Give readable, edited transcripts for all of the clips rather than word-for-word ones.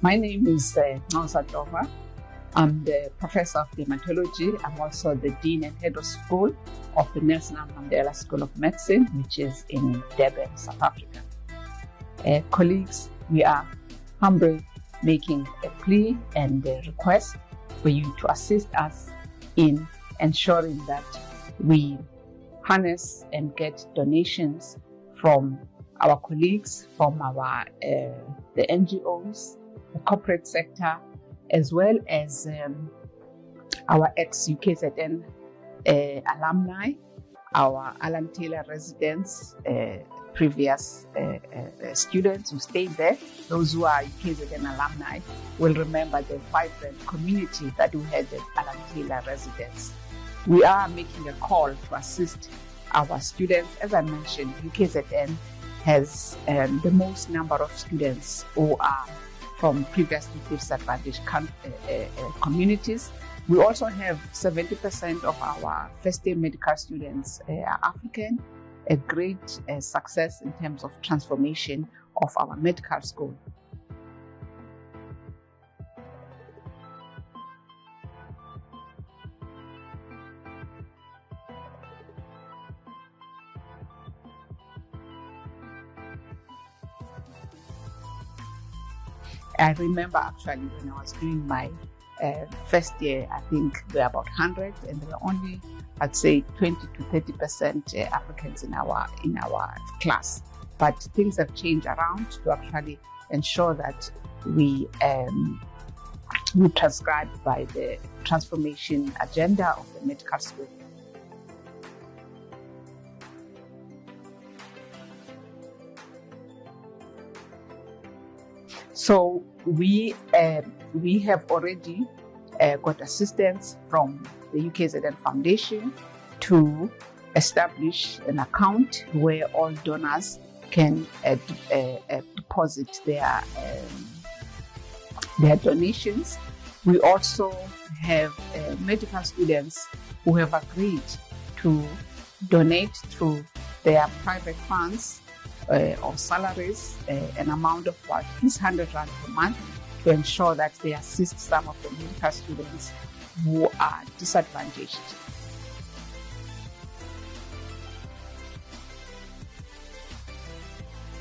My name is Nonsa Dova. I'm the professor of dermatology. I'm also the dean and head of school of the Nelson Mandela School of Medicine, which is in Durban, South Africa. Colleagues, we are humbly making a plea and a request for you to assist us in ensuring that we harness and get donations from our colleagues, from our the NGOs, the corporate sector, as well as our ex-UKZN alumni, our Alan Taylor residents, previous students who stayed there. Those who are UKZN alumni will remember the vibrant community that we had at Alan Taylor residence. We are making a call to assist our students. As I mentioned, UKZN has the most number of students who are from previously disadvantaged communities. We also have 70% of our first-year medical students are African, a great success in terms of transformation of our medical school. I remember actually when I was doing my first year, I think there were about 100, and there were only, I'd say, 20 to 30% Africans in our class. But things have changed around to actually ensure that we transcribe by the transformation agenda of the medical school. So we have already got assistance from the UKZN Foundation to establish an account where all donors can deposit their donations. We also have medical students who have agreed to donate through their private funds or salaries, an amount of about 600 rand per month, to ensure that they assist some of the medical students who are disadvantaged.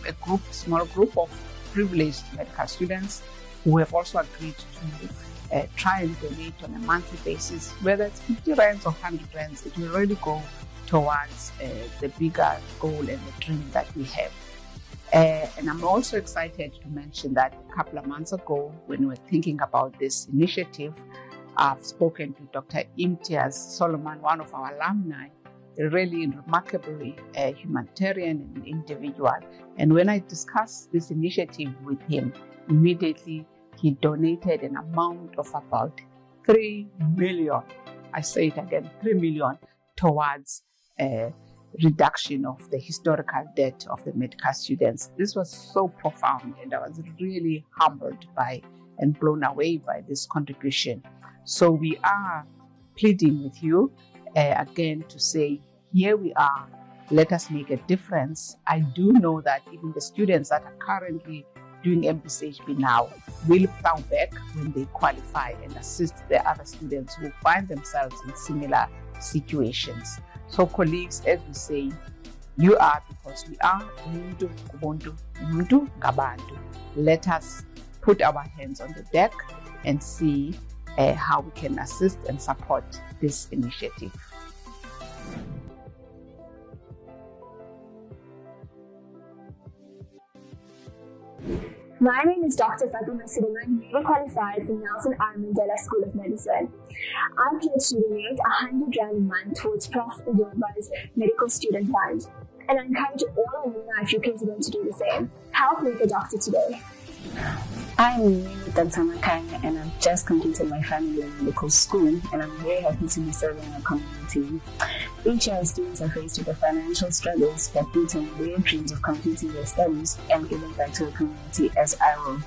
A small group of privileged medical students who have also agreed to try and donate on a monthly basis, whether it's 50 rands or 100 rands, it will really go towards the bigger goal and the dream that we have. And I'm also excited to mention that a couple of months ago, when we were thinking about this initiative, I've spoken to Dr. Imtiaz Solomon, one of our alumni, a really remarkably humanitarian and individual. And when I discussed this initiative with him, immediately he donated an amount of about 3 million. I say it again, 3 million towards reduction of the historical debt of the medical students. This was so profound, and I was really humbled by and blown away by this contribution. So we are pleading with you again to say, here we are, let us make a difference. I do know that even the students that are currently doing MPCHB now will plow back when they qualify and assist the other students who find themselves in similar situations. So colleagues, as we say, you are because we are. Umuntu, ubuntu, umuntu, ngabantu. Let us put our hands on the deck and see how we can assist and support this initiative. My name is Dr. Fatima Suleiman, newly qualified from Nelson Mandela School of Medicine. I pledge to donate 100 rand a month towards Prof. Ndova's Medical Student Fund, and I encourage all alumni of UKZN to do the same. Help make a doctor today. I'm Dr. Makanya, and I've just completed my final year in medical school, and I'm very happy to be serving our community. Each year, students are faced with the financial struggles that beat on their dreams of completing their studies and giving back to the community as I will.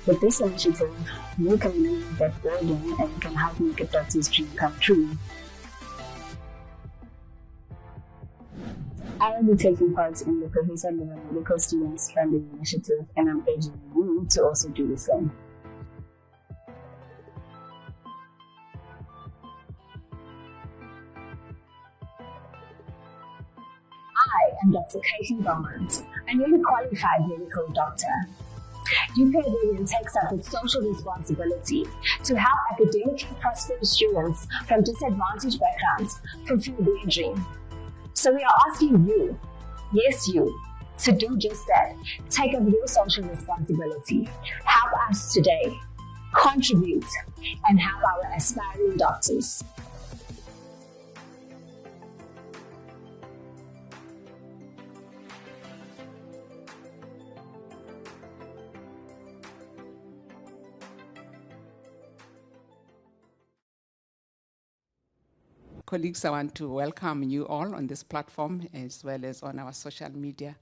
With this initiative, you can relieve that burden and you can help make a doctor's dream come true. I will be taking part in the Professor Level Medical Students Funding Initiative, and I'm urging you to also do the same. Hi, I'm Dr. Caitlin Beaumont, a newly qualified medical doctor. UKZN takes up its social responsibility to help academically prosperous students from disadvantaged backgrounds fulfill their dream. So we are asking you, yes you, to do just that. Take up your social responsibility. Help us today. Contribute and help our aspiring doctors. Colleagues, I want to welcome you all on this platform as well as on our social media,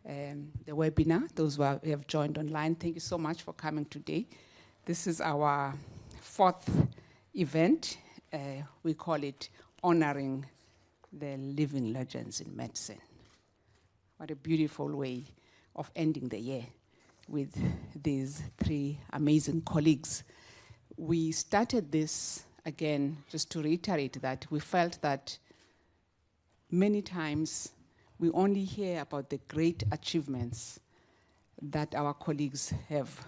the webinar. Those who have joined online, thank you so much for coming today. This is our fourth event. We call it Honoring the Living Legends in Medicine. What a beautiful way of ending the year with these three amazing colleagues. We started this, again, just to reiterate that we felt that many times we only hear about the great achievements that our colleagues have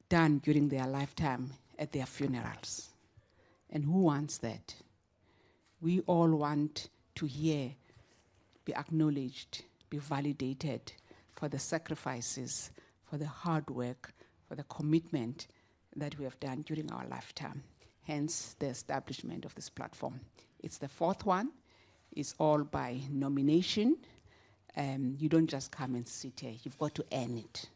done during their lifetime at their funerals. And who wants that? We all want to hear, be acknowledged, be validated for the sacrifices, for the hard work, for the commitment that we have done during our lifetime. Hence the establishment of this platform. It's the fourth one. It's all by nomination. You don't just come and sit here. You've got to earn it.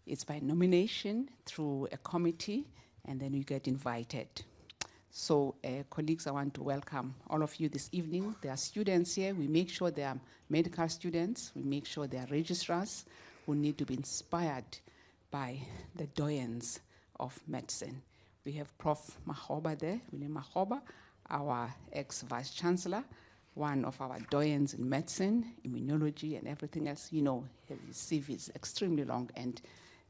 It's by nomination through a committee, and then you get invited. So, colleagues, I want to welcome all of you this evening. There are students here. We make sure they are medical students. We make sure they are registrars who need to be inspired by the doyens of medicine. We have Prof. Makgoba there, William Makgoba, our ex-Vice Chancellor, one of our doyens in medicine, immunology, and everything else. You know, his CV is extremely long, and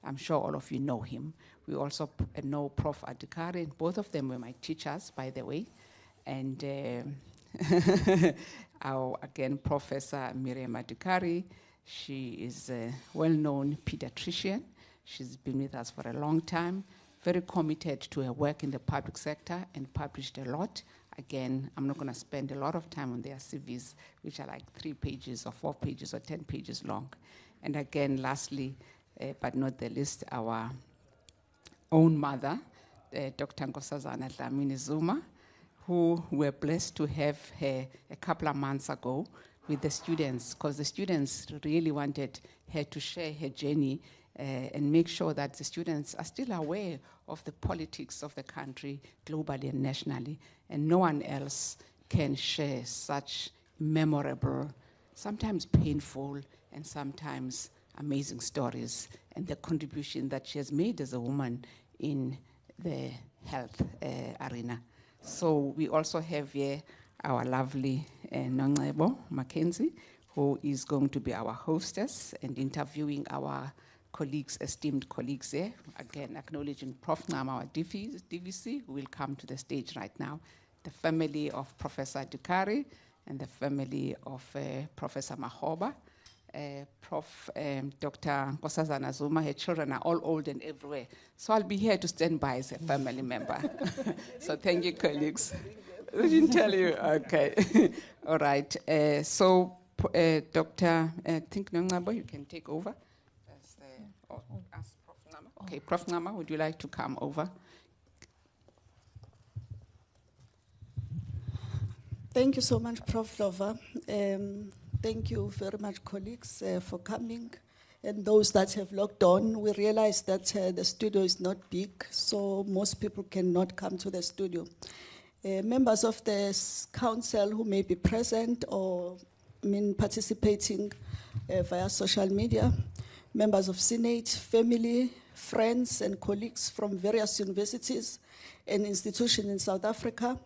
I'm sure all of you know him. We also know Prof. Adhikari. Both of them were my teachers, by the way. And our, again, Professor Miriam Adhikari. She is a well-known pediatrician. She's been with us for a long time. Very committed to her work in the public sector and published a lot. Again, I'm not going to spend a lot of time on their CVs, which are like 3 pages or 4 pages or 10 pages long. And again, lastly, but not the least, our own mother, Dr. Nkosazana Dlamini Zuma, who we're blessed to have her a couple of months ago with the students, because the students really wanted her to share her journey and make sure that the students are still aware of the politics of the country globally and nationally. And no one else can share such memorable, sometimes painful, and sometimes amazing stories and the contribution that she has made as a woman in the health arena. So we also have here our lovely Nongcebo Mackenzie, who is going to be our hostess and interviewing our colleagues, esteemed colleagues there. Again, acknowledging Prof. Ngama, our DVC, who will come to the stage right now, the family of Professor Adhikari, and the family of Professor Makgoba. Dr. Nkosazana Zuma, her children are all old and everywhere. So I'll be here to stand by as a family member. So thank you, colleagues. I didn't tell you. Okay. All right. So Dr. I think Nongcebo, you can take over. Ask Prof. Ngama. Okay, Prof. Ngama, would you like to come over? Thank you so much, Prof. Lova. Thank you very much, colleagues, for coming. And those that have logged on, we realize that the studio is not big, so most people cannot come to the studio. Members of the council who may be present or participating via social media, members of Senate, family, friends, and colleagues from various universities and institutions in South Africa,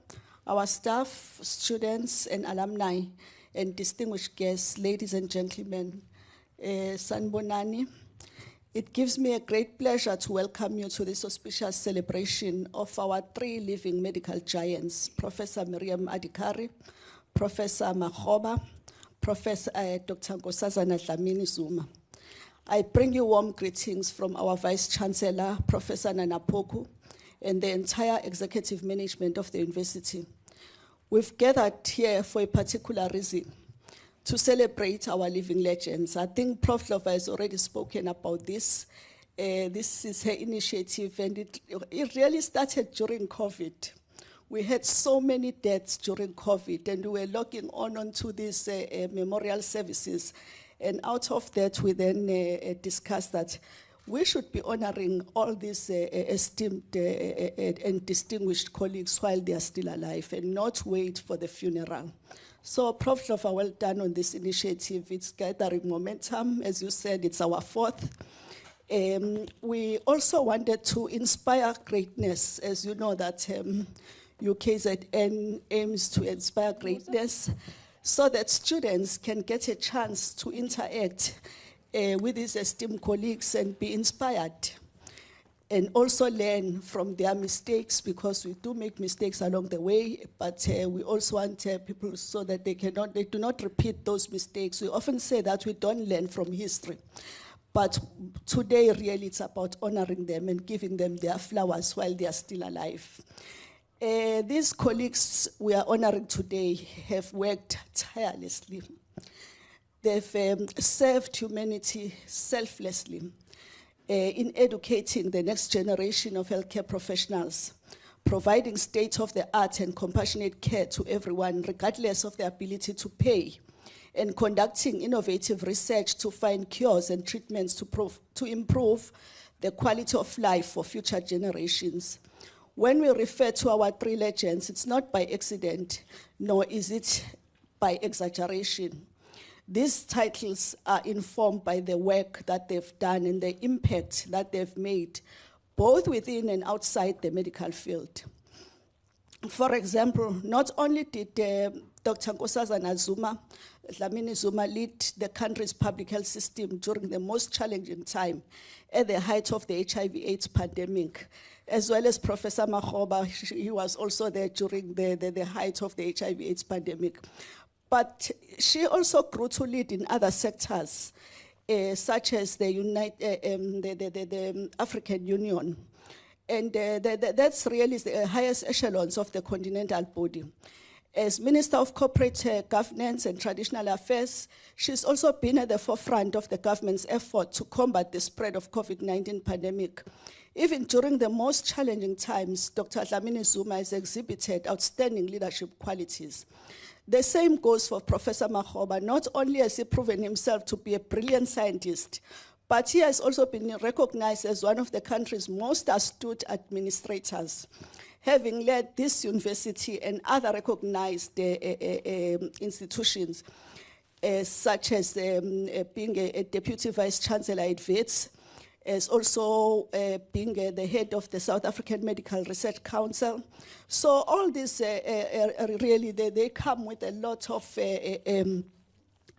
our staff, students, and alumni, and distinguished guests, ladies and gentlemen, Sanbonani. It gives me a great pleasure to welcome you to this auspicious celebration of our 3 living medical giants, Professor Miriam Adhikari, Professor Makgoba, Professor Dr. Nkosazana Dlamini Zuma. I bring you warm greetings from our Vice Chancellor, Professor Nana Poku, and the entire executive management of the university. We've gathered here for a particular reason, to celebrate our living legends. I think Prof. Lova has already spoken about this. This is her initiative, and it really started during COVID. We had so many deaths during COVID, and we were logging onto these memorial services. And out of that, we then discussed that we should be honoring all these esteemed and distinguished colleagues while they are still alive and not wait for the funeral. So, Prof. Lova, well done on this initiative. It's gathering momentum. As you said, it's our fourth. We also wanted to inspire greatness. As you know that UKZN aims to inspire greatness so that students can get a chance to interact with these esteemed colleagues and be inspired and also learn from their mistakes, because we do make mistakes along the way, but we also want people so that they do not repeat those mistakes. We often say that we don't learn from history, but today really it's about honoring them and giving them their flowers while they are still alive. These colleagues we are honoring today have worked tirelessly. They've served humanity selflessly in educating the next generation of healthcare professionals, providing state-of-the-art and compassionate care to everyone, regardless of their ability to pay, and conducting innovative research to find cures and treatments to improve the quality of life for future generations. When we refer to our three legends, it's not by accident, nor is it by exaggeration. These titles are informed by the work that they've done and the impact that they've made, both within and outside the medical field. For example, not only did Dr. Nkosazana Dlamini Zuma lead the country's public health system during the most challenging time at the height of the HIV/AIDS pandemic, as well as Professor Makgoba, he was also there during the height of the HIV/AIDS pandemic. But she also grew to lead in other sectors, such as the African Union. And that's really the highest echelons of the continental body. As Minister of Corporate Governance and Traditional Affairs, she's also been at the forefront of the government's effort to combat the spread of COVID-19 pandemic. Even during the most challenging times, Dr. Dlamini Zuma has exhibited outstanding leadership qualities. The same goes for Professor Makgoba. Not only has he proven himself to be a brilliant scientist, but he has also been recognized as one of the country's most astute administrators, having led this university and other recognized institutions, such as being a deputy vice chancellor at WITS, as also being the head of the South African Medical Research Council. So all these really, they come with a lot of, you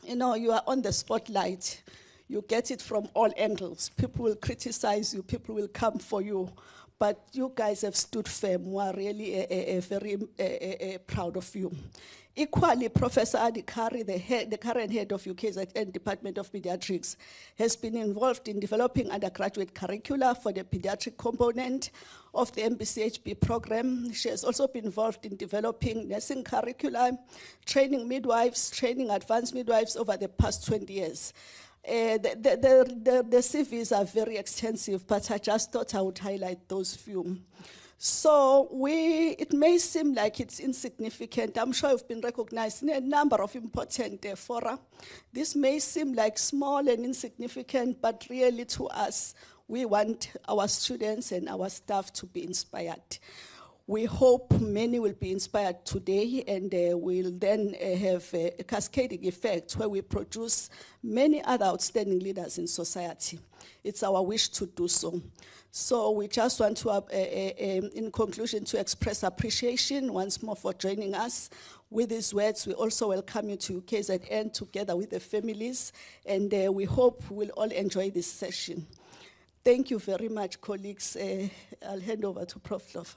are on the spotlight. You get it from all angles. People will criticize you, people will come for you. But you guys have stood firm. We are really very proud of you. Equally, Professor Adhikari, the current head of UKZN Department of Pediatrics, has been involved in developing undergraduate curricula for the pediatric component of the MBCHB program. She has also been involved in developing nursing curricula, training midwives, training advanced midwives over the past 20 years. The CVs are very extensive, but I just thought I would highlight those few. So it may seem like it's insignificant. I'm sure you've been recognized in a number of important fora. This may seem like small and insignificant, but really to us, we want our students and our staff to be inspired. We hope many will be inspired today, and we'll then have a cascading effect where we produce many other outstanding leaders in society. It's our wish to do so. So we just want to, in conclusion, to express appreciation once more for joining us. With these words, we also welcome you to KZN together with the families, and we hope we'll all enjoy this session. Thank you very much, colleagues. I'll hand over to Prof. Lova.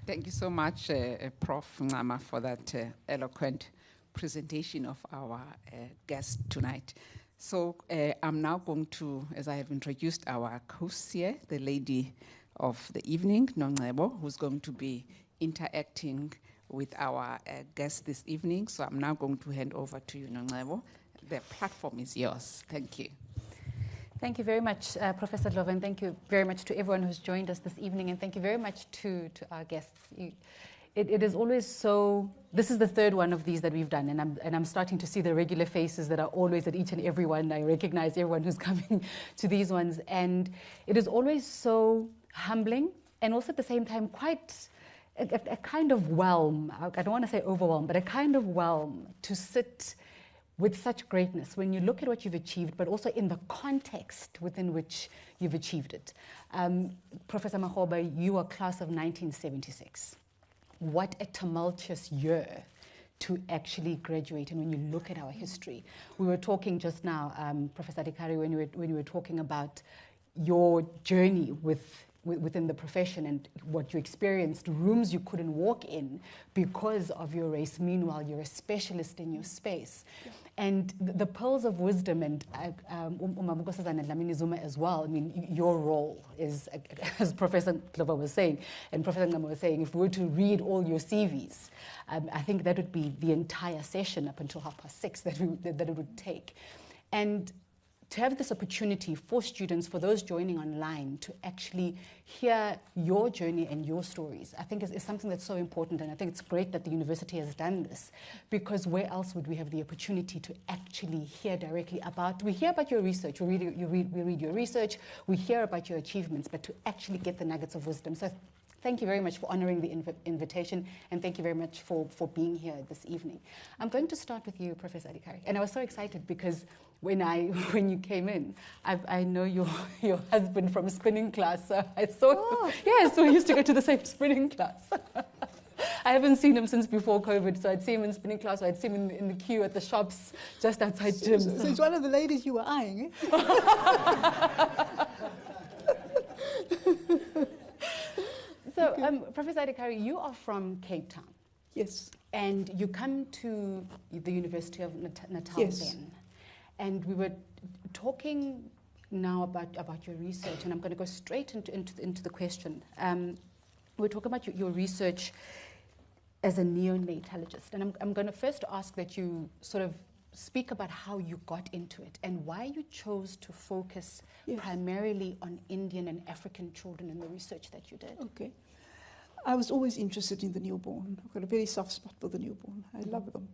Thank you so much, Prof. Ngama, for that eloquent presentation of our guest tonight. So I'm now going to, as I have introduced our host here, the lady of the evening, Nongebo, who's going to be interacting with our guest this evening. So I'm now going to hand over to you, Nongebo. The platform is yours. Thank you. Thank you very much, Professor Dlova, and thank you very much to everyone who's joined us this evening, and thank you very much to our guests. It is always so. This is the third one of these that we've done, and I'm starting to see the regular faces that are always at each and every one. I recognize everyone who's coming to these ones, and it is always so humbling, and also at the same time quite a kind of whelm. I don't want to say overwhelm, but a kind of whelm to sit with such greatness when you look at what you've achieved, but also in the context within which you've achieved it. Professor Makgoba, you are class of 1976. What a tumultuous year to actually graduate. And when you look at our history, we were talking just now, Professor Adhikari, when you were talking about your journey within the profession and what you experienced, rooms you couldn't walk in because of your race. Meanwhile, you're a specialist in your space. Yeah. And the pearls of wisdom, and as well, I mean, your role is, as Professor Dlova was saying, and Professor Ngama was saying, if we were to read all your CVs, I think that would be the entire session up until 6:30 that it would take. And to have this opportunity for students, for those joining online, to actually hear your journey and your stories, I think is something that's so important. And I think it's great that the university has done this, because where else would we have the opportunity to actually hear directly about, we hear about your research, we read your research, we hear about your achievements, but to actually get the nuggets of wisdom. So thank you very much for honoring the invitation, and thank you very much for being here this evening. I'm going to start with you, Professor Adhikari. And I was so excited because when you came in, I know your husband from spinning class, so I thought, yes, we used to go to the same spinning class. I haven't seen him since before COVID, so I'd see him in spinning class, or I'd see him in the queue at the shops just outside gyms. So it's one of the ladies you were eyeing, eh? So, Professor Adhikari, you are from Cape Town. Yes. And you come to the University of Natal then. And we were talking now about your research, and I'm going to go straight into the question. We're talking about your research as a neonatalist. And I'm going to first ask that you sort of speak about how you got into it and why you chose to focus primarily on Indian and African children in the research that you did. Okay. I was always interested in the newborn. I've got a very soft spot for the newborn. I love them.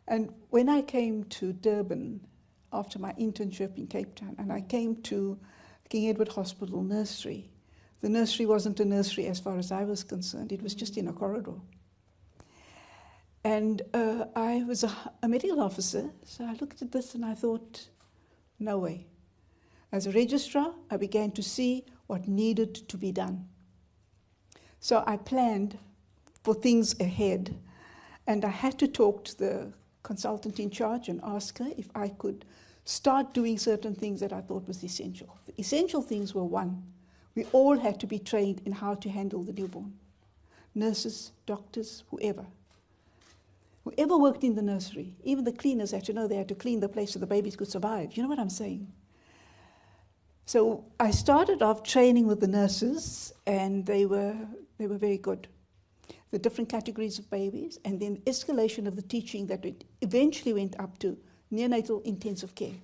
And when I came to Durban after my internship in Cape Town, and I came to King Edward Hospital nursery, the nursery wasn't a nursery as far as I was concerned. It was just in a corridor. And I was a medical officer, so I looked at this and I thought, no way. As a registrar, I began to see what needed to be done. So I planned for things ahead, and I had to talk to the consultant in charge and ask her if I could start doing certain things that I thought was essential. The essential things were, one, we all had to be trained in how to handle the newborn. Nurses, doctors, whoever. Whoever worked in the nursery, even the cleaners had to know they had to clean the place so the babies could survive. You know what I'm saying? So I started off training with the nurses, and they were very good. The different categories of babies, and then escalation of the teaching that it eventually went up to neonatal intensive care.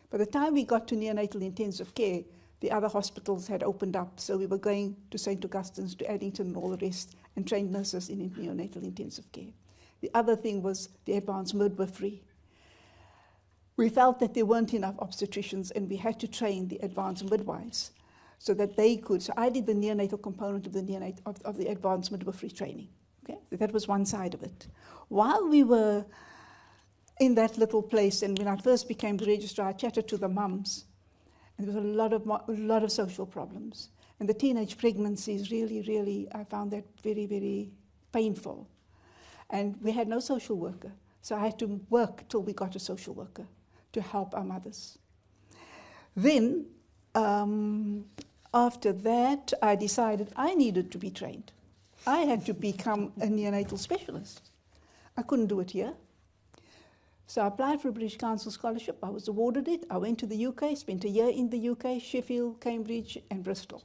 By the time we got to neonatal intensive care, the other hospitals had opened up, so we were going to St. Augustine's, to Addington and all the rest, and trained nurses in neonatal intensive care. The other thing was the advanced midwifery. We felt that there weren't enough obstetricians, and we had to train the advanced midwives so that they could. So I did the neonatal component of the advanced midwifery training. Okay, so that was one side of it. While we were in that little place, and when I first became the registrar, I chatted to the mums, and there was a lot of social problems, and the teenage pregnancies really, I found that very, very painful. And we had no social worker, so I had to work till we got a social worker to help our mothers. Then, after that, I decided I needed to be trained. I had to become a neonatal specialist. I couldn't do it here. So I applied for a British Council scholarship. I was awarded it. I went to the UK, spent a year in the UK, Sheffield, Cambridge, and Bristol.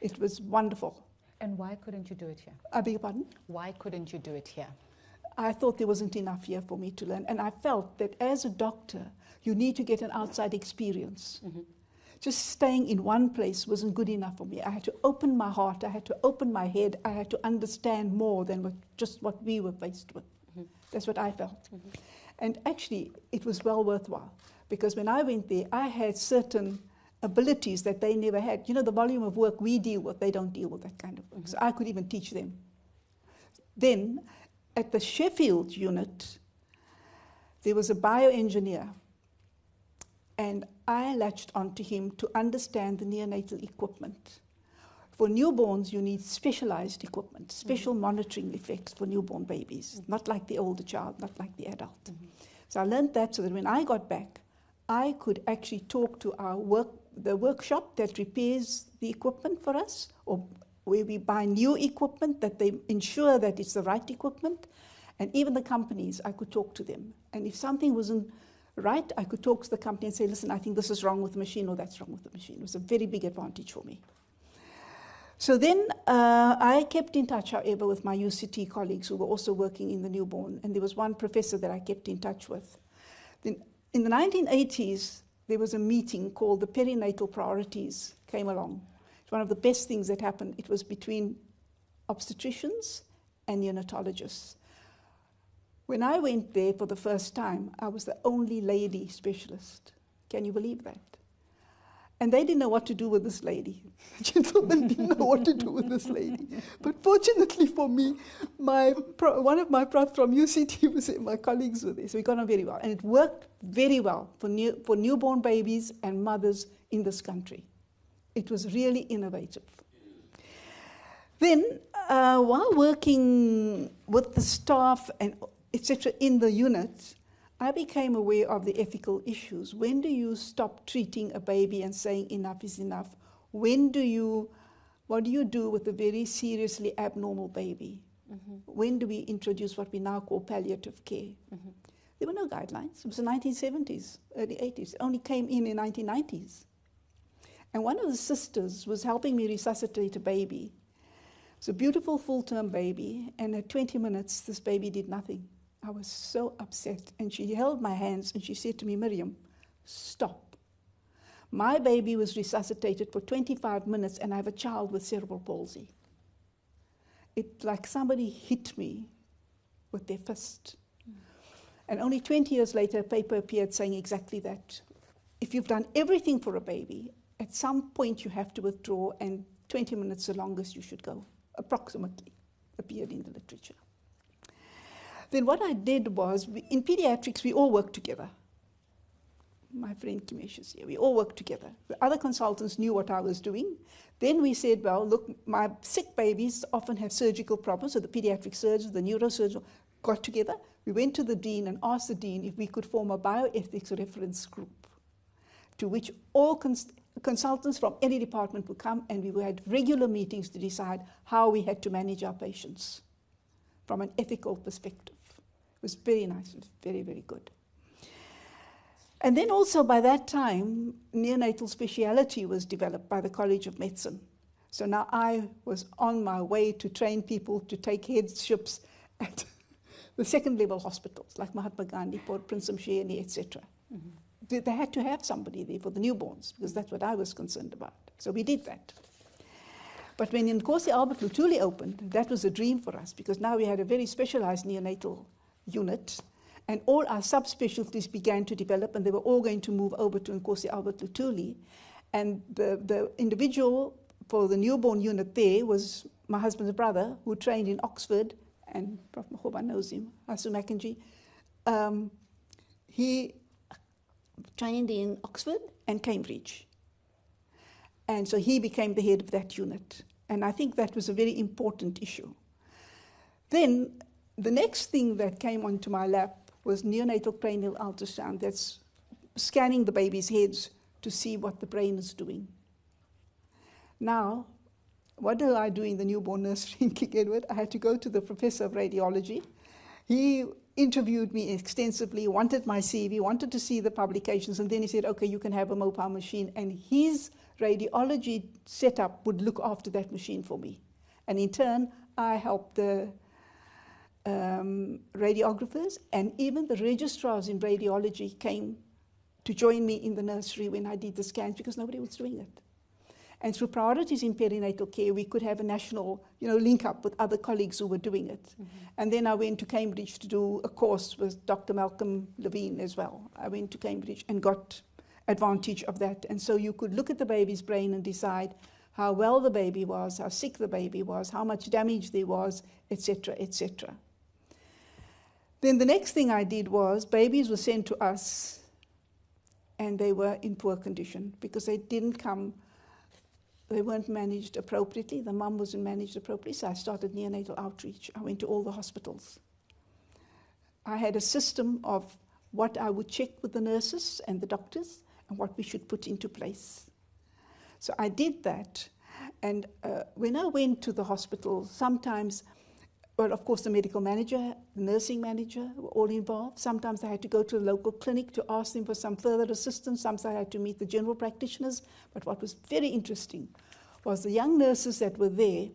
It was wonderful. And why couldn't you do it here? I beg your pardon? Why couldn't you do it here? I thought there wasn't enough here for me to learn. And I felt that as a doctor, you need to get an outside experience. Mm-hmm. Just staying in one place wasn't good enough for me. I had to open my heart, I had to open my head, I had to understand more than just what we were faced with. Mm-hmm. That's what I felt. Mm-hmm. And actually, it was well worthwhile, because when I went there, I had certain abilities that they never had. You know, the volume of work we deal with, they don't deal with that kind of work. Mm-hmm. So I could even teach them. Then, at the Sheffield unit, there was a bioengineer, and I latched onto him to understand the neonatal equipment. For newborns, you need specialized equipment, special monitoring effects for newborn babies, not like the older child, not like the adult. So I learned that so that when I got back, I could actually talk to the workshop that repairs the equipment for us, or where we buy new equipment, that they ensure that it's the right equipment. And even the companies, I could talk to them. And if something wasn't right, I could talk to the company and say, listen, I think this is wrong with the machine, or that's wrong with the machine. It was a very big advantage for me. So then I kept in touch, however, with my UCT colleagues who were also working in the newborn. And there was one professor that I kept in touch with. Then in the 1980s, there was a meeting called the Perinatal Priorities came along. It's one of the best things that happened. It was between obstetricians and neonatologists. When I went there for the first time, I was the only lady specialist. Can you believe that? And they didn't know what to do with this lady. The gentlemen didn't know what to do with this lady. But fortunately for me, one of my profs from UCT was there, my colleagues were there, so we got on very well. And it worked very well for newborn babies and mothers in this country. It was really innovative. Then, while working with the staff and etc. in the unit, I became aware of the ethical issues. When do you stop treating a baby and saying enough is enough? What do you do with a very seriously abnormal baby? Mm-hmm. When do we introduce what we now call palliative care? Mm-hmm. There were no guidelines. It was the 1970s, early 80s. It only came in 1990s. And one of the sisters was helping me resuscitate a baby. It was a beautiful full-term baby, and at 20 minutes, this baby did nothing. I was so upset, and she held my hands and she said to me, Miriam, stop. My baby was resuscitated for 25 minutes and I have a child with cerebral palsy. It's like somebody hit me with their fist. And only 20 years later, a paper appeared saying exactly that. If you've done everything for a baby, at some point you have to withdraw, and 20 minutes the longest you should go, approximately, appeared in the literature. Then what I did was, in pediatrics, we all work together. My friend Kimesh is here. We all worked together. The other consultants knew what I was doing. Then we said, well, look, my sick babies often have surgical problems, so the pediatric surgeons, the neurosurgeons got together. We went to the dean and asked the dean if we could form a bioethics reference group, to which all consultants from any department would come, and we had regular meetings to decide how we had to manage our patients from an ethical perspective. It was very nice. It was very, very good. And then also by that time, neonatal speciality was developed by the College of Medicine. So now I was on my way to train people to take headships at the second level hospitals, like Mahatma Gandhi, Port Prince Msheni, etc. Mm-hmm. They had to have somebody there for the newborns, because that's what I was concerned about. So we did that. But when Nkosi Albert Luthuli opened, that was a dream for us, because now we had a very specialized neonatal unit, and all our subspecialties began to develop, and they were all going to move over to Nkosi Albert Luthuli. And the individual for the newborn unit there was my husband's brother, who trained in Oxford, and Prof. Mahoba knows him, Asu Mackenzie. He trained in Oxford and Cambridge. And so he became the head of that unit. And I think that was a very important issue. Then the next thing that came onto my lap was neonatal cranial ultrasound. That's scanning the baby's heads to see what the brain is doing. Now, what do I do in the newborn nursery in King Edward? I had to go to the professor of radiology. He interviewed me extensively, wanted my CV, wanted to see the publications, and then he said, okay, you can have a mobile machine, and his radiology setup would look after that machine for me. And in turn, I helped the radiographers, and even the registrars in radiology came to join me in the nursery when I did the scans, because nobody was doing it. And through priorities in perinatal care, we could have a national, link up with other colleagues who were doing it. Mm-hmm. And then I went to Cambridge to do a course with Dr. Malcolm Levine as well. I went to Cambridge and got advantage of that. And so you could look at the baby's brain and decide how well the baby was, how sick the baby was, how much damage there was, etc., etc. Then the next thing I did was babies were sent to us and they were in poor condition because they weren't managed appropriately. The mum wasn't managed appropriately, so I started neonatal outreach. I went to all the hospitals. I had a system of what I would check with the nurses and the doctors and what we should put into place. So I did that, and when I went to the hospital, sometimes, well, of course, the medical manager, the nursing manager were all involved. Sometimes I had to go to a local clinic to ask them for some further assistance. Sometimes I had to meet the general practitioners. But what was very interesting was the young nurses that were there,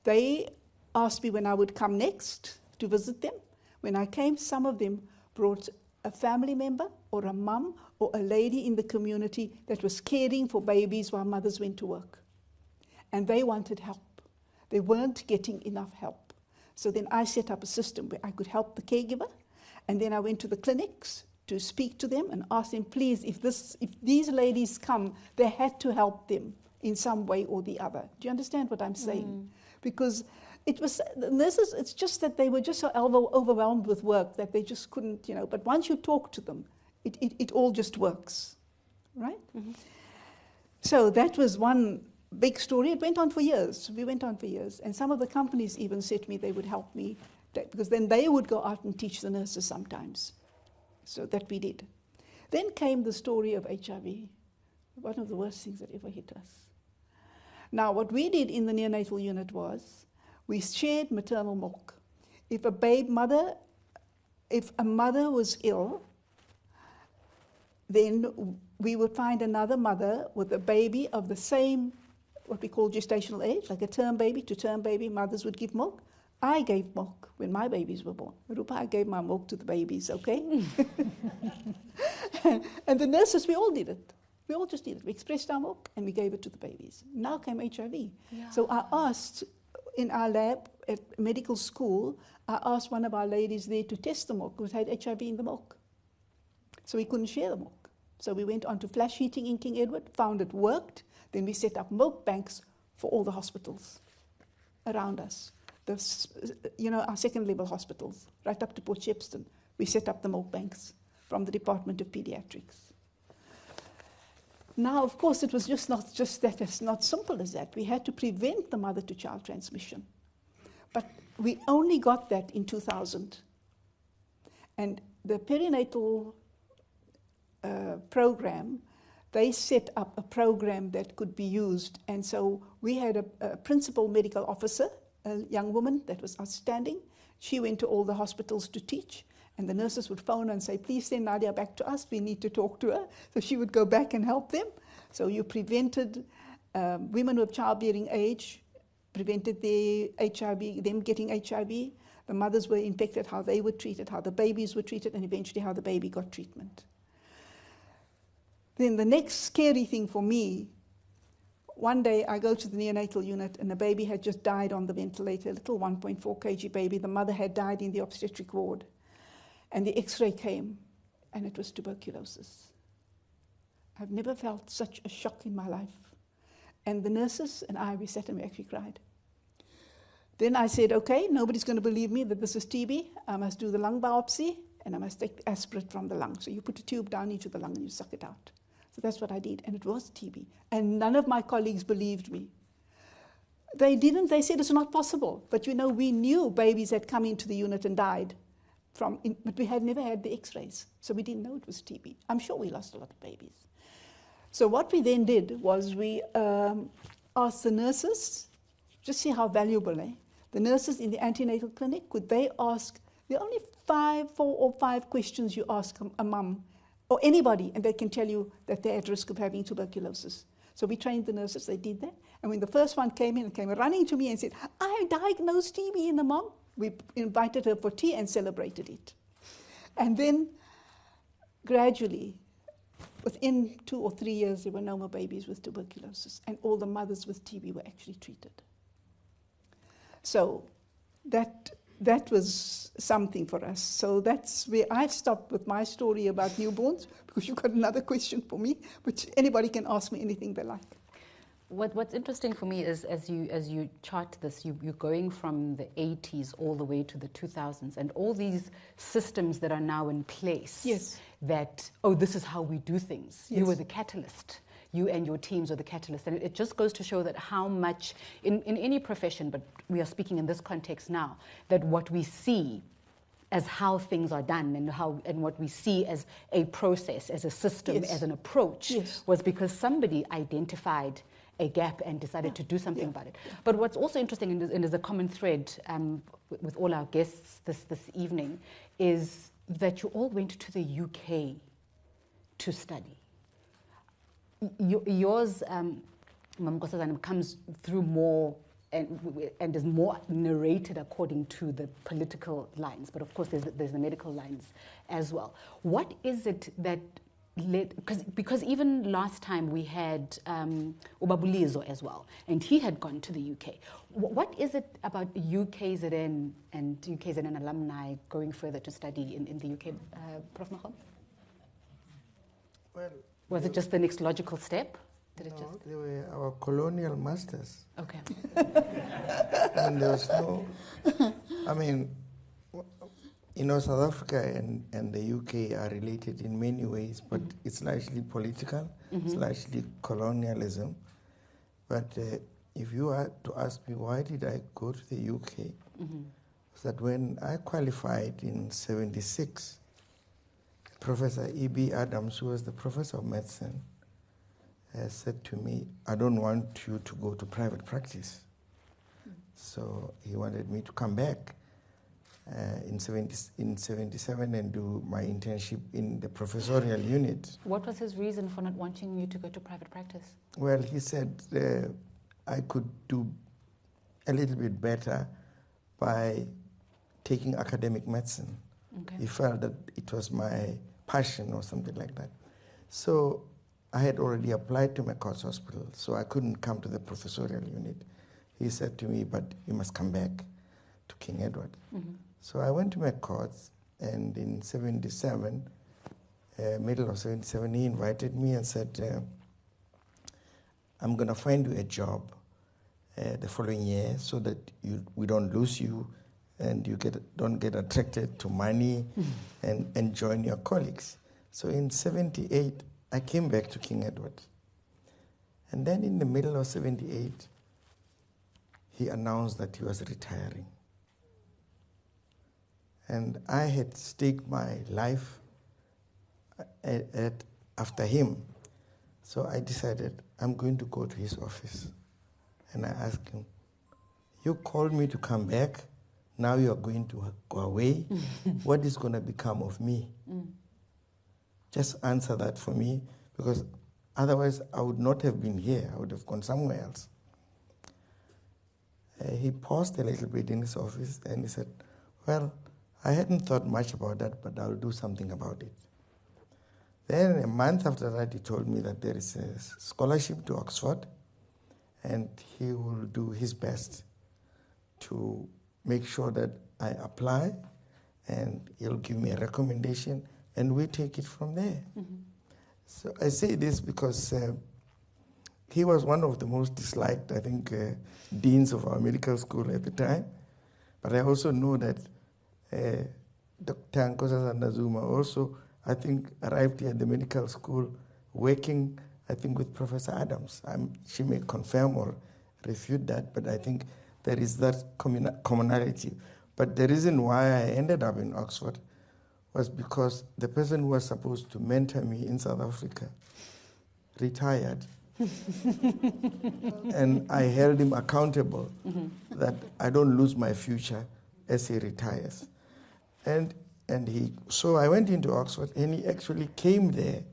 they asked me when I would come next to visit them. When I came, some of them brought a family member or a mum or a lady in the community that was caring for babies while mothers went to work. And they wanted help. They weren't getting enough help. So then I set up a system where I could help the caregiver, and then I went to the clinics to speak to them and ask them, please, if these ladies come, they had to help them in some way or the other. Do you understand what I'm saying? Because it was the nurses, it's just that they were just so overwhelmed with work that they just couldn't, but once you talk to them, it all just works, right? Mm-hmm. So that was one big story. It went on for years. We went on for years. And some of the companies even said to me they would help me because then they would go out and teach the nurses sometimes. So that we did. Then came the story of HIV, one of the worst things that ever hit us. Now, what we did in the neonatal unit was we shared maternal milk. If a mother was ill, then we would find another mother with a baby of the same, what we call gestational age, like a term baby to term baby, mothers would give milk. I gave milk when my babies were born. Rupa, I gave my milk to the babies, okay? And the nurses, we all did it. We all just did it. We expressed our milk and we gave it to the babies. Now came HIV. Yeah. So I asked in our lab at medical school, I asked one of our ladies there to test the milk because it had HIV in the milk. So we couldn't share the milk. So we went on to flash heating in King Edward, found it worked. Then we set up milk banks for all the hospitals around us. Our second level hospitals, right up to Port Shepstone. We set up the milk banks from the Department of Pediatrics. Now, of course, it was just not simple as that. We had to prevent the mother-to-child transmission. But we only got that in 2000. And the perinatal program, they set up a program that could be used. And so we had a principal medical officer, a young woman that was outstanding. She went to all the hospitals to teach. And the nurses would phone and say, please send Nadia back to us. We need to talk to her. So she would go back and help them. So you prevented women of childbearing age, prevented their HIV, them getting HIV. The mothers were infected, how they were treated, how the babies were treated, and eventually how the baby got treatment. Then the next scary thing for me, one day I go to the neonatal unit and the baby had just died on the ventilator, a little 1.4 kg baby. The mother had died in the obstetric ward. And the x-ray came, and it was tuberculosis. I've never felt such a shock in my life. And the nurses and I, we sat and we actually cried. Then I said, okay, nobody's going to believe me that this is TB. I must do the lung biopsy, and I must take aspirate from the lung. So you put a tube down into the lung and you suck it out. So that's what I did, and it was TB. And none of my colleagues believed me. They didn't. They said it's not possible. But we knew babies had come into the unit and died. But we had never had the x-rays, so we didn't know it was TB. I'm sure we lost a lot of babies. So what we then did was we asked the nurses Just see how valuable, eh? The nurses in the antenatal clinic, could they ask, there are only 4 or 5 questions you ask a mum or anybody, and they can tell you that they're at risk of having tuberculosis. So we trained the nurses, they did that. And when the first one came in and came running to me and said, I diagnosed TB in the mom, we invited her for tea and celebrated it. And then gradually, within 2 or 3 years, there were no more babies with tuberculosis, and all the mothers with TB were actually treated. So that was something for us. So that's where I've stopped with my story about newborns, because you've got another question for me, which anybody can ask me anything they like. What's interesting for me is as you chart this, you're going from the 80s all the way to the 2000s, and all these systems that are now in place. Yes. That, this is how we do things. Yes. You were the catalyst. You and your teams are the catalyst. And it just goes to show that how much, in any profession, but we are speaking in this context now, that what we see as how things are done and what we see as a process, as a system, yes. as an approach, yes. was because somebody identified a gap and decided to do something about it. But what's also interesting, and is a common thread with all our guests this evening, is that you all went to the UK to study. Yours, Mam Nkosazana, comes through more and is more narrated according to the political lines, but of course there's the medical lines as well. What is it that led, because even last time we had Ubabulizo as well, and he had gone to the UK. What is it about UKZN and UKZN alumni going further to study in the UK, Prof. Mahom? Well, was it just the next logical step? They were our colonial masters. Okay. And there was no, South Africa and the UK are related in many ways, but it's largely political, it's largely colonialism. But if you are to ask me why did I go to the UK, was that when I qualified in 76, Professor E.B. Adams, who was the professor of medicine, said to me, I don't want you to go to private practice. So he wanted me to come back in 77 and do my internship in the professorial unit. What was his reason for not wanting you to go to private practice? Well, he said I could do a little bit better by taking academic medicine. Okay. He felt that it was my passion or something like that. So I had already applied to McCott's Hospital, so I couldn't come to the professorial unit. He said to me, but you must come back to King Edward. So I went to McCott's, and in 77, middle of 77, he invited me and said, I'm going to find you a job the following year so that we don't lose you and you don't get attracted to money and join your colleagues. So in 78, I came back to King Edward. And then in the middle of 78, he announced that he was retiring. And I had staked my life after him. So I decided I'm going to go to his office. And I asked him, you called me to come back, now you are going to go away. What is going to become of me? Just answer that for me, because otherwise I would not have been here. I would have gone somewhere else. He paused a little bit in his office and he said, well, I hadn't thought much about that, but I'll do something about it. Then a month after that, he told me that there is a scholarship to Oxford, and he will do his best to make sure that I apply, and he'll give me a recommendation, and we take it from there. So I say this because he was one of the most disliked, I think, deans of our medical school at the time. But I also know that Dr. Nkosazana Zuma also, I think, arrived here at the medical school working, I think, with Professor Adams. She may confirm or refute that, but I think there is that commonality. But the reason why I ended up in Oxford was because the person who was supposed to mentor me in South Africa retired, And I held him accountable that I don't lose my future as he retires. So I went into Oxford, and he actually came there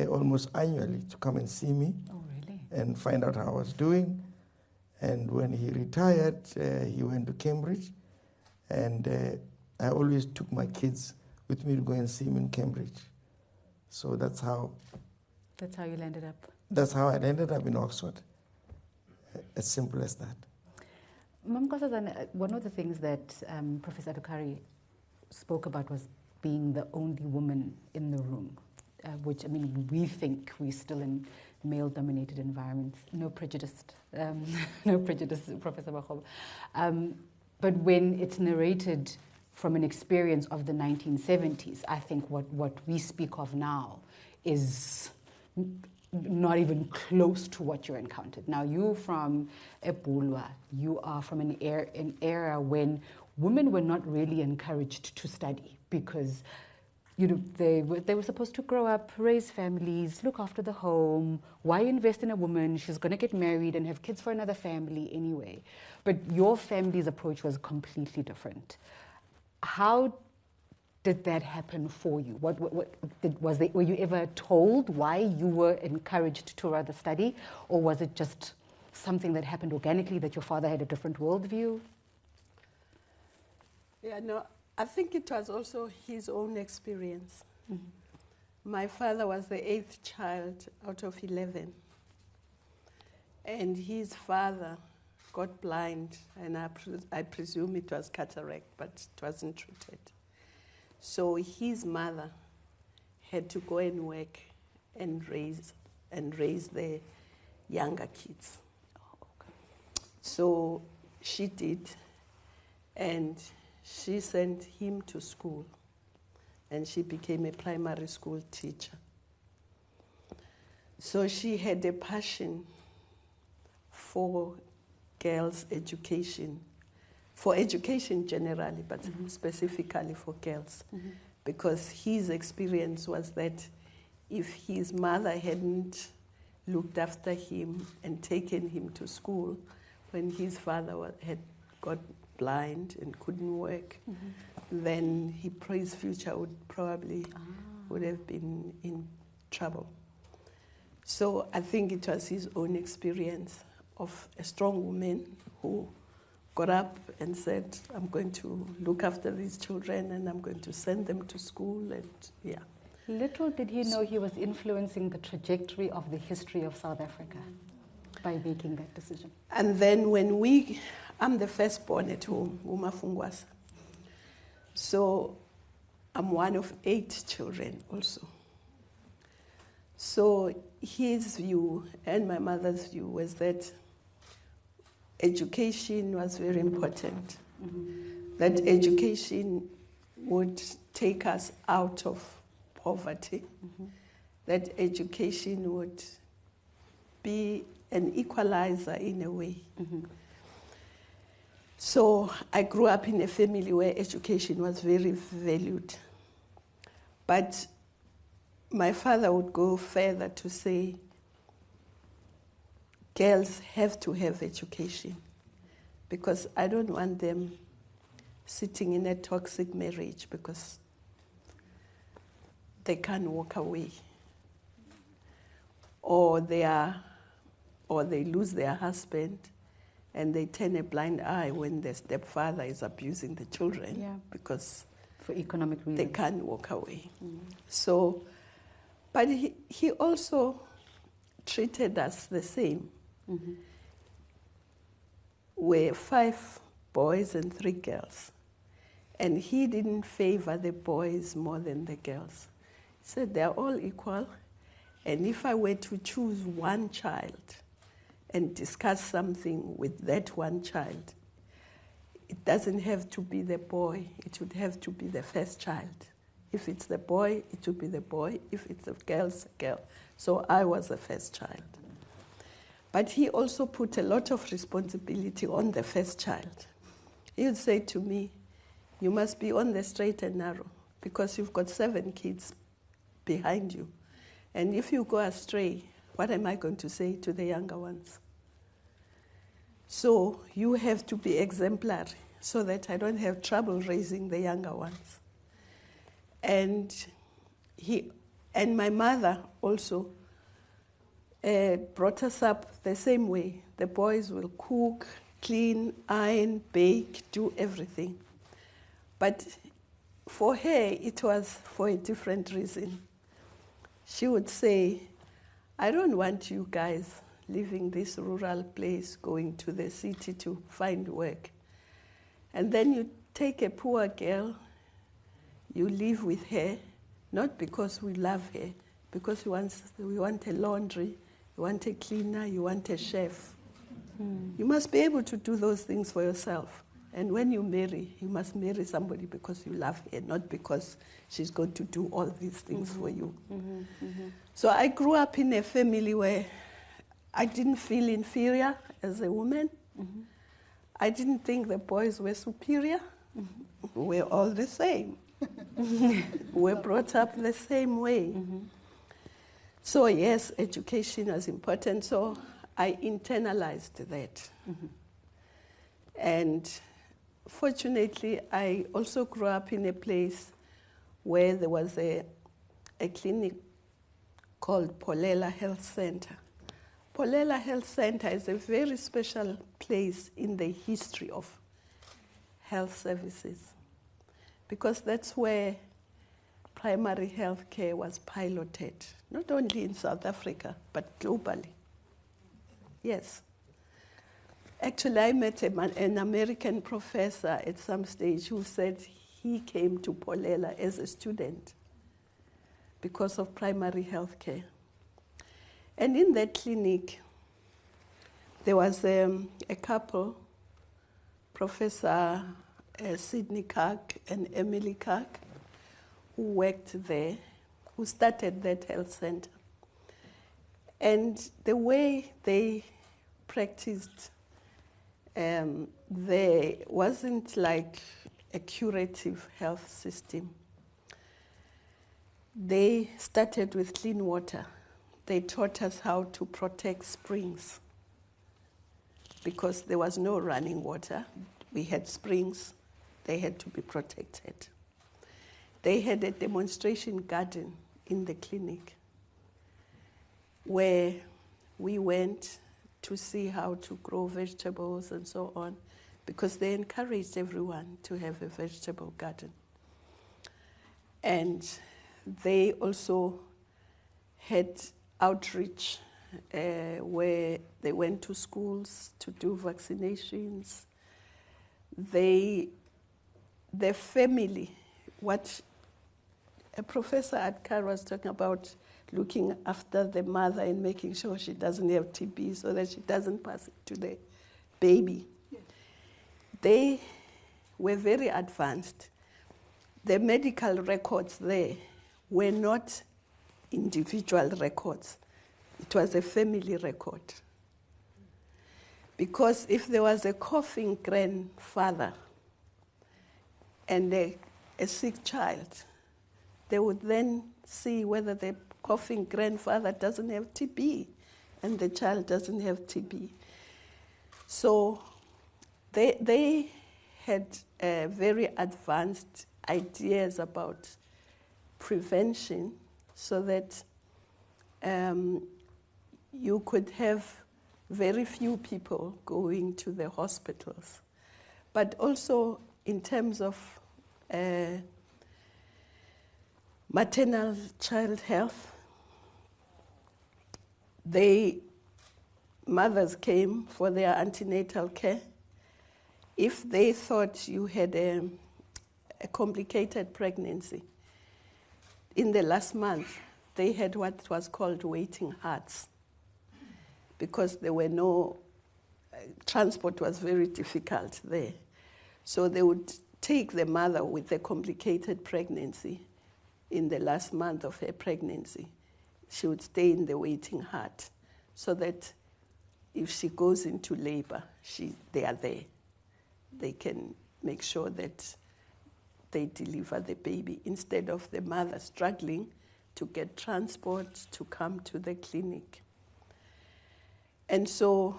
almost annually to come and see me. Oh, really? And find out how I was doing. And when he retired, he went to Cambridge, and I always took my kids with me to go and see him in Cambridge. So that's how you landed up. That's how I ended up in Oxford. As simple as that. Mam Nkosazana, one of the things that Professor Adukari spoke about was being the only woman in the room, which, I mean, we think we're still in male-dominated environments. No prejudice, Professor Makgoba. But when it's narrated from an experience of the 1970s, I think what we speak of now is not even close to what you encountered. Now, you from Epulwa, you are from an era when women were not really encouraged to study because they were supposed to grow up, raise families, look after the home. Why invest in a woman? She's going to get married and have kids for another family anyway. But your family's approach was completely different. How did that happen for you? Were you ever told why you were encouraged to rather study, or was it just something that happened organically, that your father had a different worldview? Yeah, no, I think it was also his own experience. Mm-hmm. My father was the 8th child out of 11, and his father got blind, and I presume it was cataract, but it wasn't treated. So his mother had to go and work and raise the younger kids. Oh, okay. So she did, and she sent him to school, and she became a primary school teacher. So she had a passion for girls' education, for education generally, but specifically for girls, because his experience was that if his mother hadn't looked after him and taken him to school when his father had got blind and couldn't work, then his future would have been in trouble. So I think it was his own experience of a strong woman who got up and said, I'm going to look after these children and I'm going to send them to school, and yeah. Little did he know he was influencing the trajectory of the history of South Africa by making that decision. And then I'm the firstborn at home, Umafungwasa. So I'm one of 8 children also. So his view and my mother's view was that education was very important. That education would take us out of poverty. That education would be an equalizer in a way. So I grew up in a family where education was very valued. But my father would go further to say, girls have to have education, because I don't want them sitting in a toxic marriage because they can't walk away, or they lose their husband and they turn a blind eye when the stepfather is abusing the children because for economic reasons they can't walk away. So, but he also treated us the same. We're 5 boys and 3 girls. And he didn't favor the boys more than the girls. He said they're all equal. And if I were to choose one child and discuss something with that one child, it doesn't have to be the boy, it would have to be the first child. If it's the boy, it would be the boy. If it's the girl, it's the girl. So I was the first child. But he also put a lot of responsibility on the first child. He would say to me, you must be on the straight and narrow because you've got 7 kids behind you. And if you go astray, what am I going to say to the younger ones? So you have to be exemplary so that I don't have trouble raising the younger ones. And my mother also brought us up the same way. The boys will cook, clean, iron, bake, do everything. But for her, it was for a different reason. She would say, I don't want you guys leaving this rural place, going to the city to find work. And then you take a poor girl, you live with her, not because we love her, because we want a laundry, you want a cleaner, you want a chef. You must be able to do those things for yourself. And when you marry, you must marry somebody because you love her, not because she's going to do all these things for you. So I grew up in a family where I didn't feel inferior as a woman. I didn't think the boys were superior. We're all the same. We're brought up the same way. So yes, education is important. So I internalized that. And fortunately, I also grew up in a place where there was a clinic called Polela Health Center. Polela Health Center is a very special place in the history of health services because that's where primary health care was piloted, not only in South Africa, but globally. Yes. Actually, I met an American professor at some stage who said he came to Polela as a student because of primary health care. And in that clinic, there was a couple, Professor Sidney Kirk and Emily Kirk, who worked there, who started that health center. And the way they practiced there wasn't like a curative health system. They started with clean water. They taught us how to protect springs because there was no running water. We had springs. They had to be protected. They had a demonstration garden in the clinic where we went to see how to grow vegetables and so on because they encouraged everyone to have a vegetable garden. And they also had outreach where they went to schools to do vaccinations. The family, what Professor Adkar was talking about, looking after the mother and making sure she doesn't have TB so that she doesn't pass it to the baby. Yes. They were very advanced. The medical records there were not individual records. It was a family record. Because if there was a coughing grandfather and a sick child, they would then see whether the coughing grandfather doesn't have TB and the child doesn't have TB. So they had very advanced ideas about prevention so that you could have very few people going to the hospitals. But also in terms of maternal child health, mothers came for their antenatal care. If they thought you had a complicated pregnancy, in the last month, they had what was called waiting hearts because there were no, transport was very difficult there. So they would take the mother with a complicated pregnancy in the last month of her pregnancy. She would stay in the waiting heart so that if she goes into labor, they are there. They can make sure that they deliver the baby instead of the mother struggling to get transport to come to the clinic. And so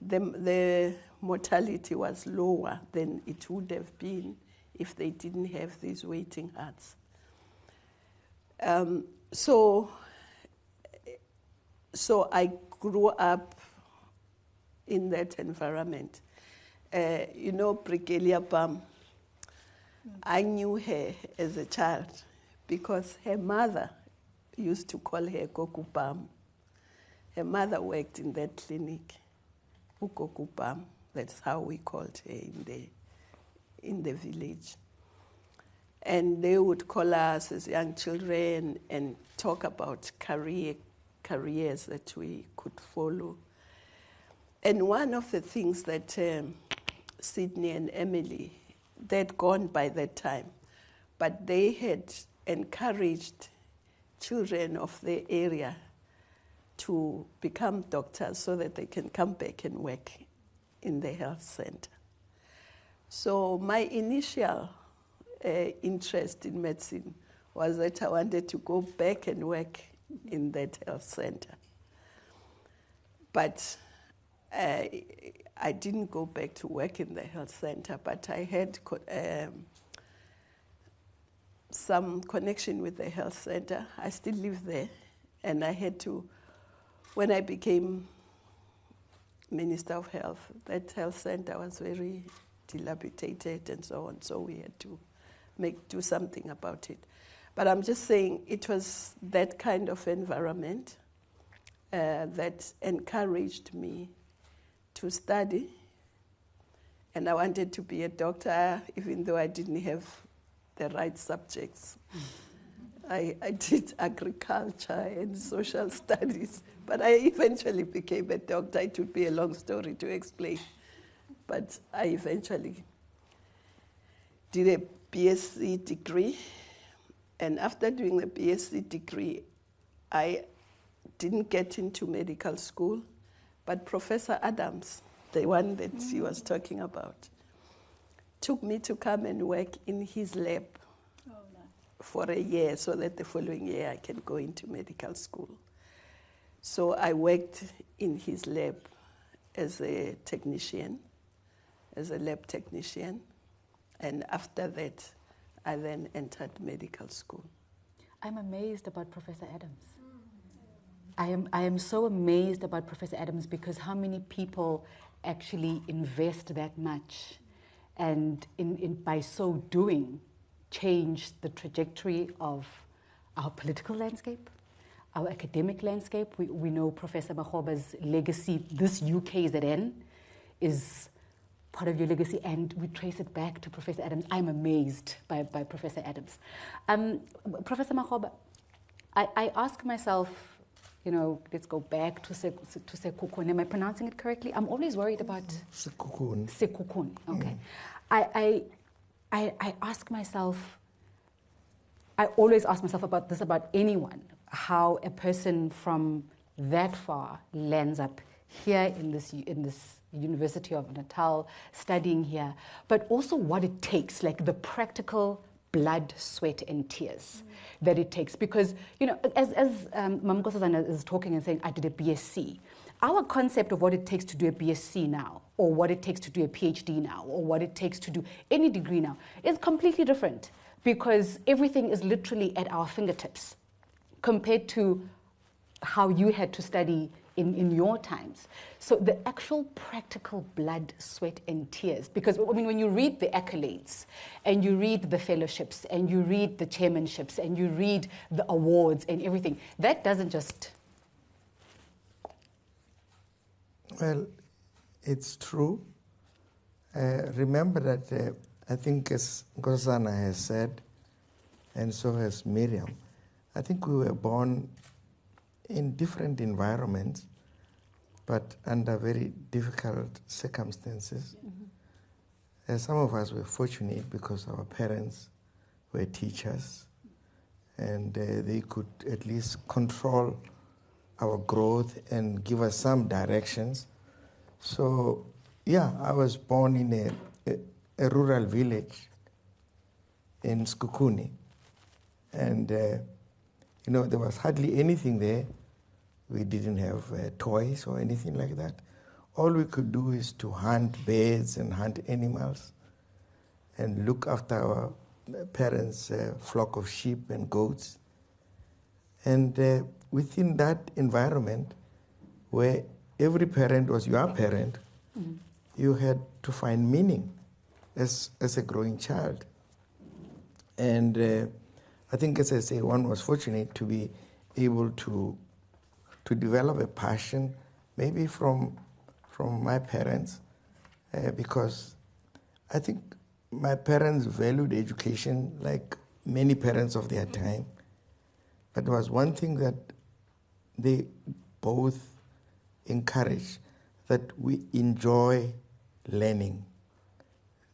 the mortality was lower than it would have been if they didn't have these waiting huts. So I grew up in that environment. You know, Brigelia Bam, I knew her as a child because her mother used to call her Goku Bam. Her mother worked in that clinic, Ugoku Bam. That's how we called her in the village. And they would call us as young children and talk about careers that we could follow. And one of the things that Sydney and Emily, they'd gone by that time, but they had encouraged children of the area to become doctors so that they can come back and work in the health center. So my initial interest in medicine was that I wanted to go back and work in that health center. But I didn't go back to work in the health center, but I had some connection with the health center. I still live there, and I had to, when I became Minister of Health, that health center was very dilapidated and so on, so we had to do something about it. But I'm just saying it was that kind of environment that encouraged me to study. And I wanted to be a doctor, even though I didn't have the right subjects. I did agriculture and social studies, but I eventually became a doctor. It would be a long story to explain. But I eventually did a BSc degree. And after doing the BSc degree, I didn't get into medical school, but Professor Adams, the one that he was talking about, took me to come and work in his lab for a year so that the following year I can go into medical school. So I worked in his lab as a technician, as a lab technician, and after that, I then entered medical school. I'm amazed about Professor Adams. I am so amazed about Professor Adams because how many people actually invest that much and by so doing change the trajectory of our political landscape, our academic landscape. We know Professor Makgoba's legacy, this UKZN is part of your legacy, and we trace it back to Professor Adams. I'm amazed by Professor Adams. Professor Makgoba, I ask myself, you know, let's go back to Sekukun. Am I pronouncing it correctly? I'm always worried about Sekukun. Sekukun, okay. I ask myself, I always ask myself about this about anyone, how a person from that far lands up here in this University of Natal, studying here, but also what it takes, like the practical blood, sweat, and tears that it takes. Because, you know, as Mam Nkosazana is talking and saying, I did a BSc, our concept of what it takes to do a BSc now, or what it takes to do a PhD now, or what it takes to do any degree now, is completely different, because everything is literally at our fingertips compared to how you had to study in your times. So the actual practical blood, sweat, and tears, because I mean, when you read the accolades and you read the fellowships and you read the chairmanships and you read the awards and everything, that doesn't just... Well, it's true. Remember that I think as Nkosazana has said, and so has Miriam, I think we were born in different environments, but under very difficult circumstances. Some of us were fortunate because our parents were teachers, and they could at least control our growth and give us some directions. So, yeah, I was born in a rural village in Sekukuni, and you know, there was hardly anything there. We didn't have toys or anything like that. All we could do is to hunt birds and hunt animals and look after our parents' flock of sheep and goats. And within that environment, where every parent was your parent, you had to find meaning as a growing child. And I think, as I say, one was fortunate to be able to develop a passion, maybe from my parents, because I think my parents valued education like many parents of their time. But there was one thing that they both encouraged, that we enjoy learning.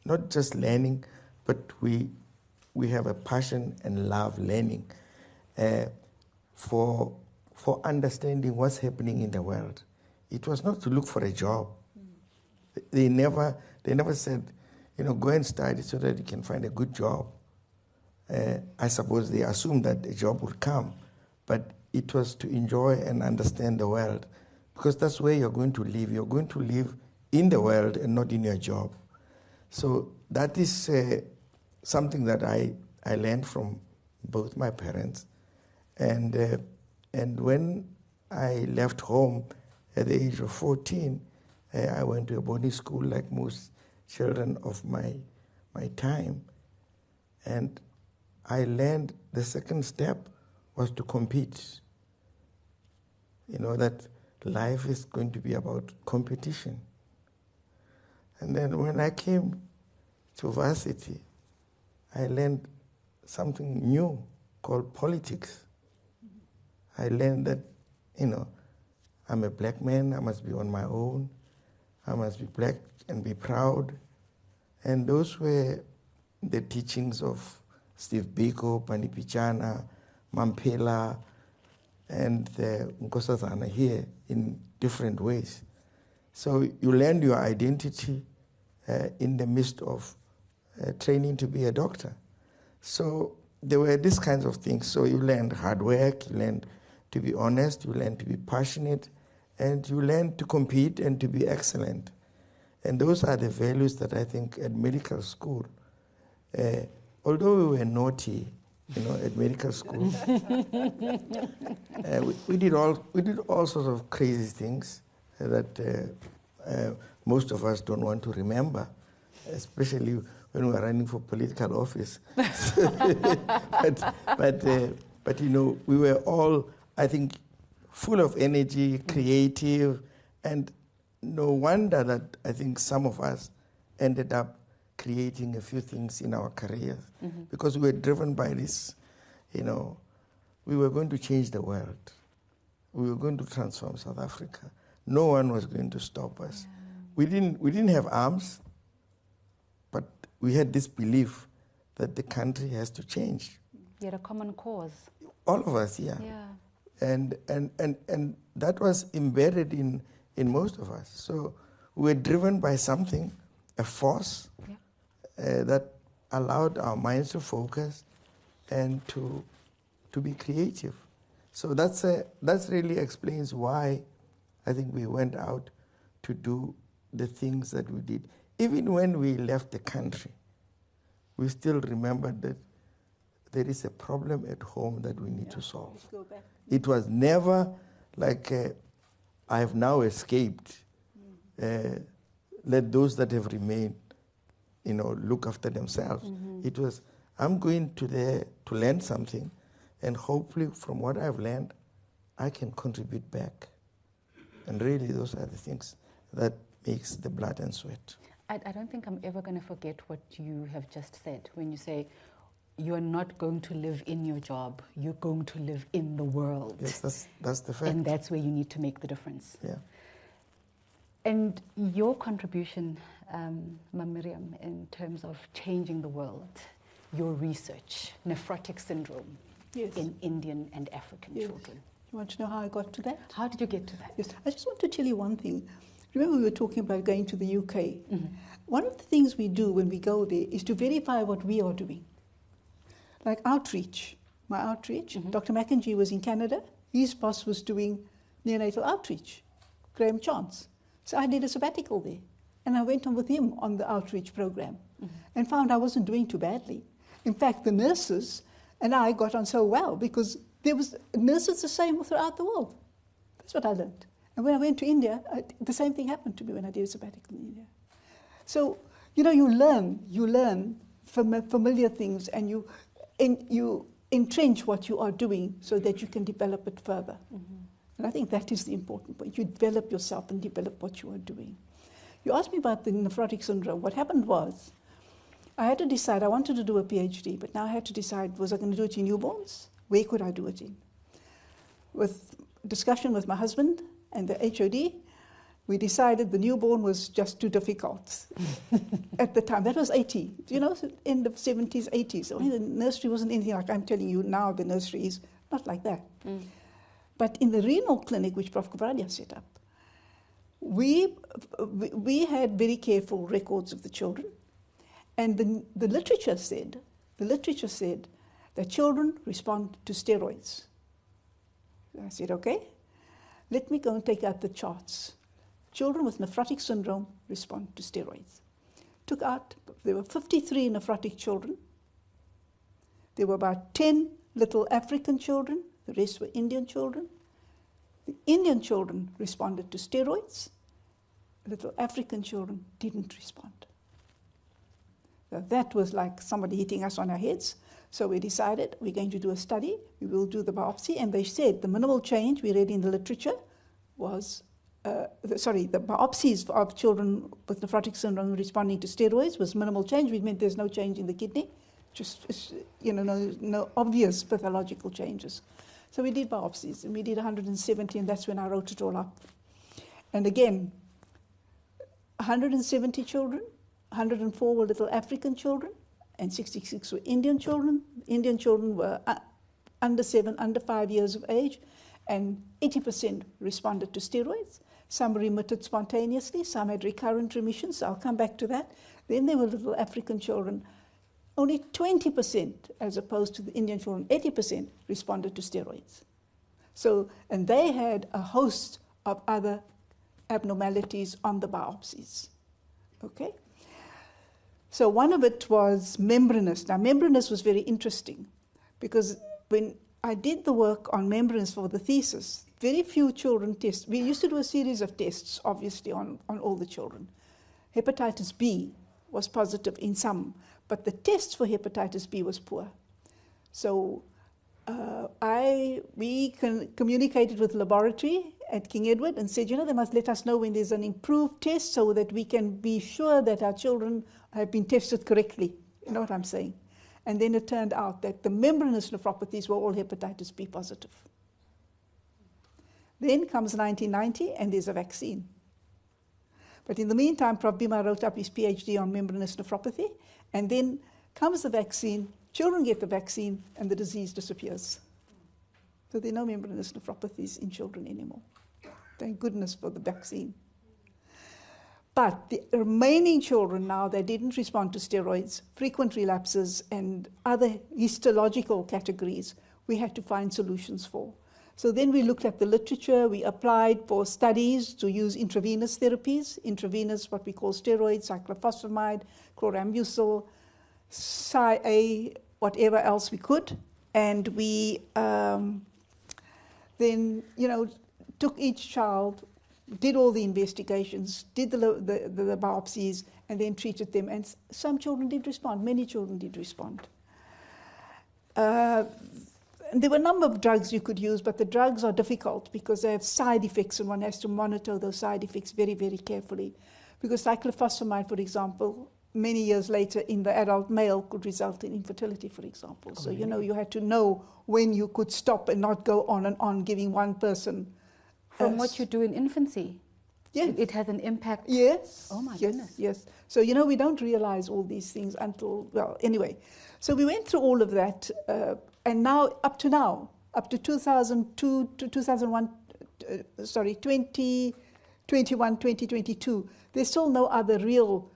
Not just learning, but we have a passion and love learning for understanding what's happening in the world. It was not to look for a job. They never said, go and study so that you can find a good job. I suppose they assumed that a job would come, but it was to enjoy and understand the world, because that's where you're going to live. You're going to live in the world and not in your job. So that is something that I learned from both my parents. And when I left home at the age of 14, I went to a boarding school like most children of my time. And I learned the second step was to compete. That life is going to be about competition. And then when I came to varsity, I learned something new called politics. I learned that, I'm a black man, I must be on my own, I must be black and be proud. And those were the teachings of Steve Biko, Panipichana, Mampela, and Nkosazana here in different ways. So you learned your identity in the midst of training to be a doctor. So there were these kinds of things. So you learned hard work, you learned to be honest, you learned to be passionate, and you learned to compete and to be excellent. And those are the values that I think at medical school, although we were naughty, at medical school, we did all sorts of crazy things that most of us don't want to remember, especially when we were running for political office. but we were all, I think, full of energy, creative, and no wonder that I think some of us ended up creating a few things in our careers, because we were driven by this, we were going to change the world. We were going to transform South Africa. No one was going to stop us. We didn't have arms, but we had this belief that the country has to change. You had a common cause. All of us, yeah. And that was embedded in most of us. So we were driven by something, a force, that allowed our minds to focus and to be creative. So that really explains why I think we went out to do the things that we did. Even when we left the country, we still remembered that there is a problem at home that we need to solve. It was never like, I have now escaped. Let those that have remained, look after themselves. It was, I'm going to there to learn something, and hopefully from what I've learned, I can contribute back. And really those are the things that makes the blood and sweat. I don't think I'm ever going to forget what you have just said when you say, you're not going to live in your job, you're going to live in the world. Yes, that's the fact. And that's where you need to make the difference. Yeah. And your contribution, Miriam, in terms of changing the world, your research, nephrotic syndrome in Indian and African children. You want to know how I got to that? How did you get to that? Yes, I just want to tell you one thing. Remember we were talking about going to the UK? One of the things we do when we go there is to verify what we are doing. Like outreach, my outreach. Dr. McKenzie was in Canada. His boss was doing neonatal outreach, Graham Chance. So I did a sabbatical there. And I went on with him on the outreach program and found I wasn't doing too badly. In fact, the nurses and I got on so well because there was nurses the same throughout the world. That's what I learned. And when I went to India, the same thing happened to me when I did a sabbatical in India. So, you know, you learn familiar things, and you entrench what you are doing so that you can develop it further. And I think that is the important point. You develop yourself and develop what you are doing. You asked me about the nephrotic syndrome. What happened was, I had to decide, I wanted to do a PhD, but now I had to decide, was I going to do it in newborns? Where could I do it in? With discussion with my husband and the HOD, we decided the newborn was just too difficult at the time. That was 80, you know, end of 70s, 80s. I mean, the nursery wasn't anything like I'm telling you now the nursery is, not like that. But in the renal clinic, which Prof. Kubradia set up, we had very careful records of the children. And the literature said that children respond to steroids. I said, okay, let me go and take out the charts. Children with nephrotic syndrome respond to steroids. Took out, there were 53 nephrotic children. There were about 10 little African children. The rest were Indian children. The Indian children responded to steroids. Little African children didn't respond. So that was like somebody hitting us on our heads. So we decided we're going to do a study. We will do the biopsy. And they said the minimal change we read in the literature was, the biopsies of children with nephrotic syndrome responding to steroids was minimal change, which meant there's no change in the kidney, just, you know, no obvious pathological changes. So we did biopsies, and we did 170, and that's when I wrote it all up. And again, 170 children, 104 were little African children, and 66 were Indian children. Indian children were under 7, under 5 years of age, and 80% responded to steroids. Some remitted spontaneously, some had recurrent remissions, so I'll come back to that. Then there were little African children. Only 20%, as opposed to the Indian children, 80% responded to steroids. So, and they had a host of other abnormalities on the biopsies. Okay? So one of it was membranous. Now, membranous was very interesting because when I did the work on membranous for the thesis, very few children test. We used to do a series of tests, obviously, on all the children. Hepatitis B was positive in some, but the test for hepatitis B was poor. So we communicated with the laboratory at King Edward and said, you know, they must let us know when there's an improved test so that we can be sure that our children have been tested correctly. You know what I'm saying? And then it turned out that the membranous nephropathies were all hepatitis B positive. Then comes 1990, and there's a vaccine. But in the meantime, Prof. Bima wrote up his PhD on membranous nephropathy, and then comes the vaccine, children get the vaccine, and the disease disappears. So there are no membranous nephropathies in children anymore. Thank goodness for the vaccine. But the remaining children now, they didn't respond to steroids, frequent relapses, and other histological categories we had to find solutions for. So then we looked at the literature, we applied for studies to use intravenous therapies, intravenous what we call steroids, cyclophosphamide, chlorambucil, Psi-A, whatever else we could. And we then, you know, took each child, did all the investigations, did the biopsies, and then treated them. And some children did respond, many children did respond. There were a number of drugs you could use, but the drugs are difficult because they have side effects, and one has to monitor those side effects very, very carefully. Because cyclophosphamide, for example, many years later in the adult male could result in infertility, for example. So, you know, you had to know when you could stop and not go on and on giving one person. From what you do in infancy? Yes. It has an impact? Yes. Oh, my yes, goodness. Yes. So, you know, we don't realize all these things until, well, anyway. So we went through all of that, and now, up to 2002 to 2001, 2021, 2022, there's still no other real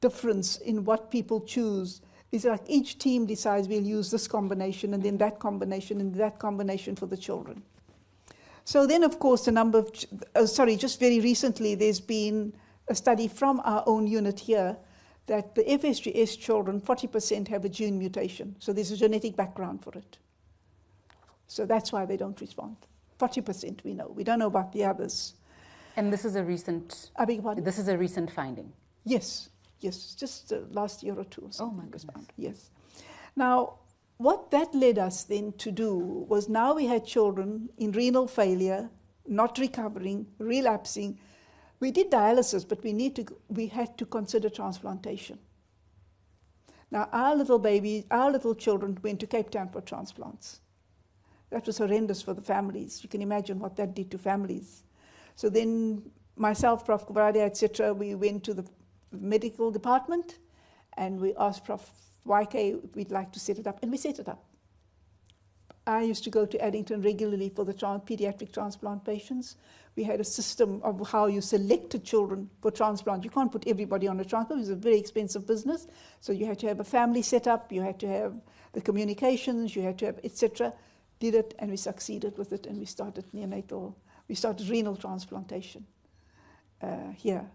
difference in what people choose. It's like each team decides we'll use this combination, and then that combination, and that combination for the children. So then, of course, the number of, just very recently, there's been a study from our own unit here that the FSGS children, 40% have a gene mutation. So there's a genetic background for it. So that's why they don't respond. 40% we know. We don't know about the others. And this is a recent... I beg your pardon? This is a recent finding? Yes, just last year or two or something. Oh my goodness. Yes. Now, what that led us then to do was now we had children in renal failure, not recovering, relapsing. We did dialysis, but we had to consider transplantation. Now, our little children went to Cape Town for transplants. That was horrendous for the families. You can imagine what that did to families. So then myself, Prof. Kubarade, etc., we went to the medical department and we asked Prof. YK if we'd like to set it up, and we set it up. I used to go to Addington regularly for the pediatric transplant patients. We had a system of how you selected children for transplant. You can't put everybody on a transplant. It was a very expensive business. So you had to have a family set up, you had to have the communications, you had to have, etc. Did it, and we succeeded with it, and we started renal transplantation here.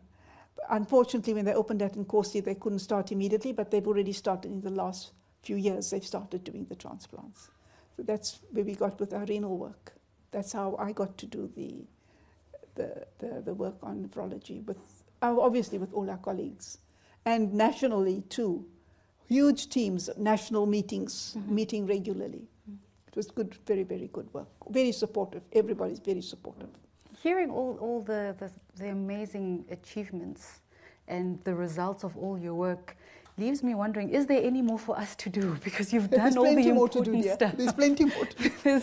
Unfortunately, when they opened that in Corsi, they couldn't start immediately, but they've already started in the last few years. They've started doing the transplants. So that's where we got with our renal work. That's how I got to do the work on nephrology, obviously with all our colleagues. And nationally too. Huge teams, national meetings, meeting regularly. It was good, very, very good work. Very supportive. Everybody's very supportive. Hearing all the amazing achievements and the results of all your work leaves me wondering, is there any more for us to do? Because you've done all the important stuff. There's plenty more to do.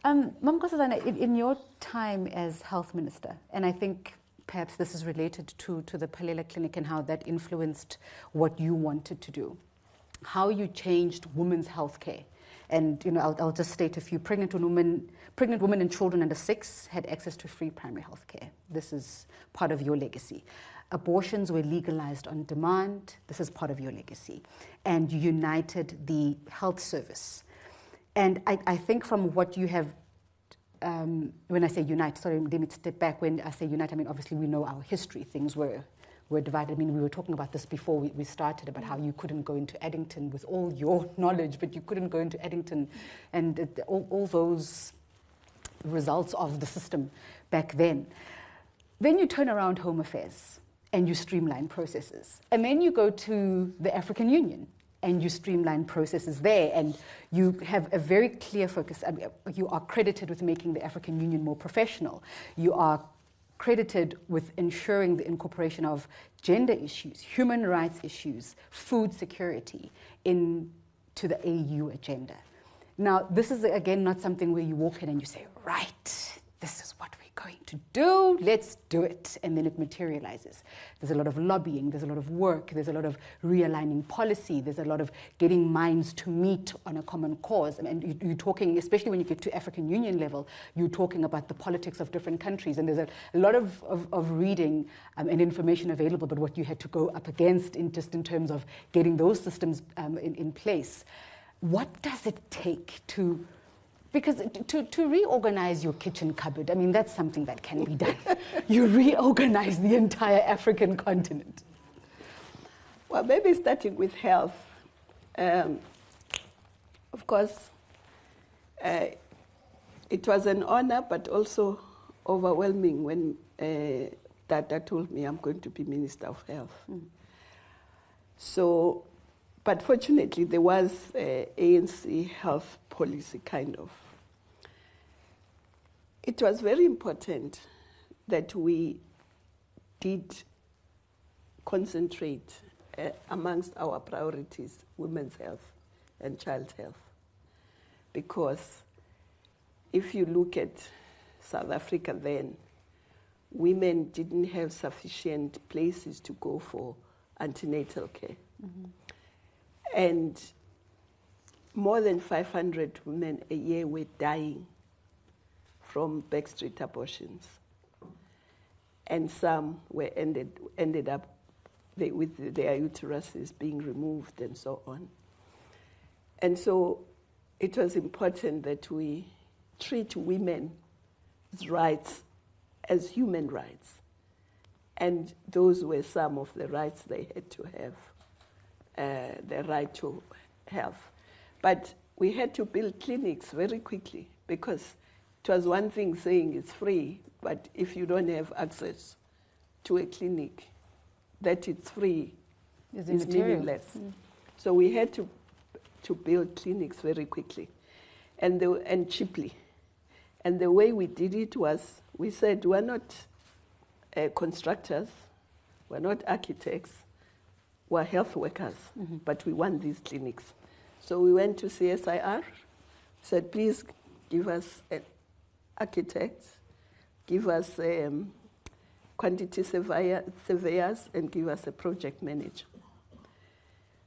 Mam Nkosazana, in your time as health minister, and I think perhaps this is related to the Phalela Clinic and how that influenced what you wanted to do, how you changed women's health care. And I'll just state a few. Pregnant women and children under 6 had access to free primary health care. This is part of your legacy. Abortions were legalized on demand. This is part of your legacy. And you united the health service. And I think from what you have, when I say unite, sorry, let me step back. When I say unite, I mean, obviously we know our history. Things were divided. I mean, we were talking about this before we started, about how you couldn't go into Addington with all your knowledge, but you couldn't go into Addington and all those results of the system back then. Then you turn around Home Affairs and you streamline processes. And then you go to the African Union and you streamline processes there, and you have a very clear focus. I mean, you are credited with making the African Union more professional. You are credited with ensuring the incorporation of gender issues, human rights issues, food security into the AU agenda. Now, this is, again, not something where you walk in and you say, right, this is what we're going to do, let's do it, and then it materializes. There's a lot of lobbying, there's a lot of work, there's a lot of realigning policy, there's a lot of getting minds to meet on a common cause. And you're talking, especially when you get to African Union level, you're talking about the politics of different countries, and there's a lot of reading and information available about what you had to go up against in terms of getting those systems in place. What does it take to... Because to reorganize your kitchen cupboard, I mean, that's something that can be done. You reorganize the entire African continent. Well, maybe starting with health. Of course, it was an honor, but also overwhelming when Tata told me I'm going to be Minister of Health. So, but fortunately, there was ANC health policy, kind of. It was very important that we did concentrate amongst our priorities, women's health and child health. Because if you look at South Africa then, women didn't have sufficient places to go for antenatal care. And more than 500 women a year were dying from backstreet abortions. And some were ended up with their uteruses being removed and so on. And so it was important that we treat women rights as human rights. And those were some of the rights they had to have, the right to health. But we had to build clinics very quickly because it was one thing saying it's free, but if you don't have access to a clinic, that it's free is meaningless. So we had to build clinics very quickly and cheaply. And the way we did it was, we said, we're not constructors, we're not architects, we're health workers, but we want these clinics. So we went to CSIR, said, please give us an architect, give us quantity surveyors, and give us a project manager.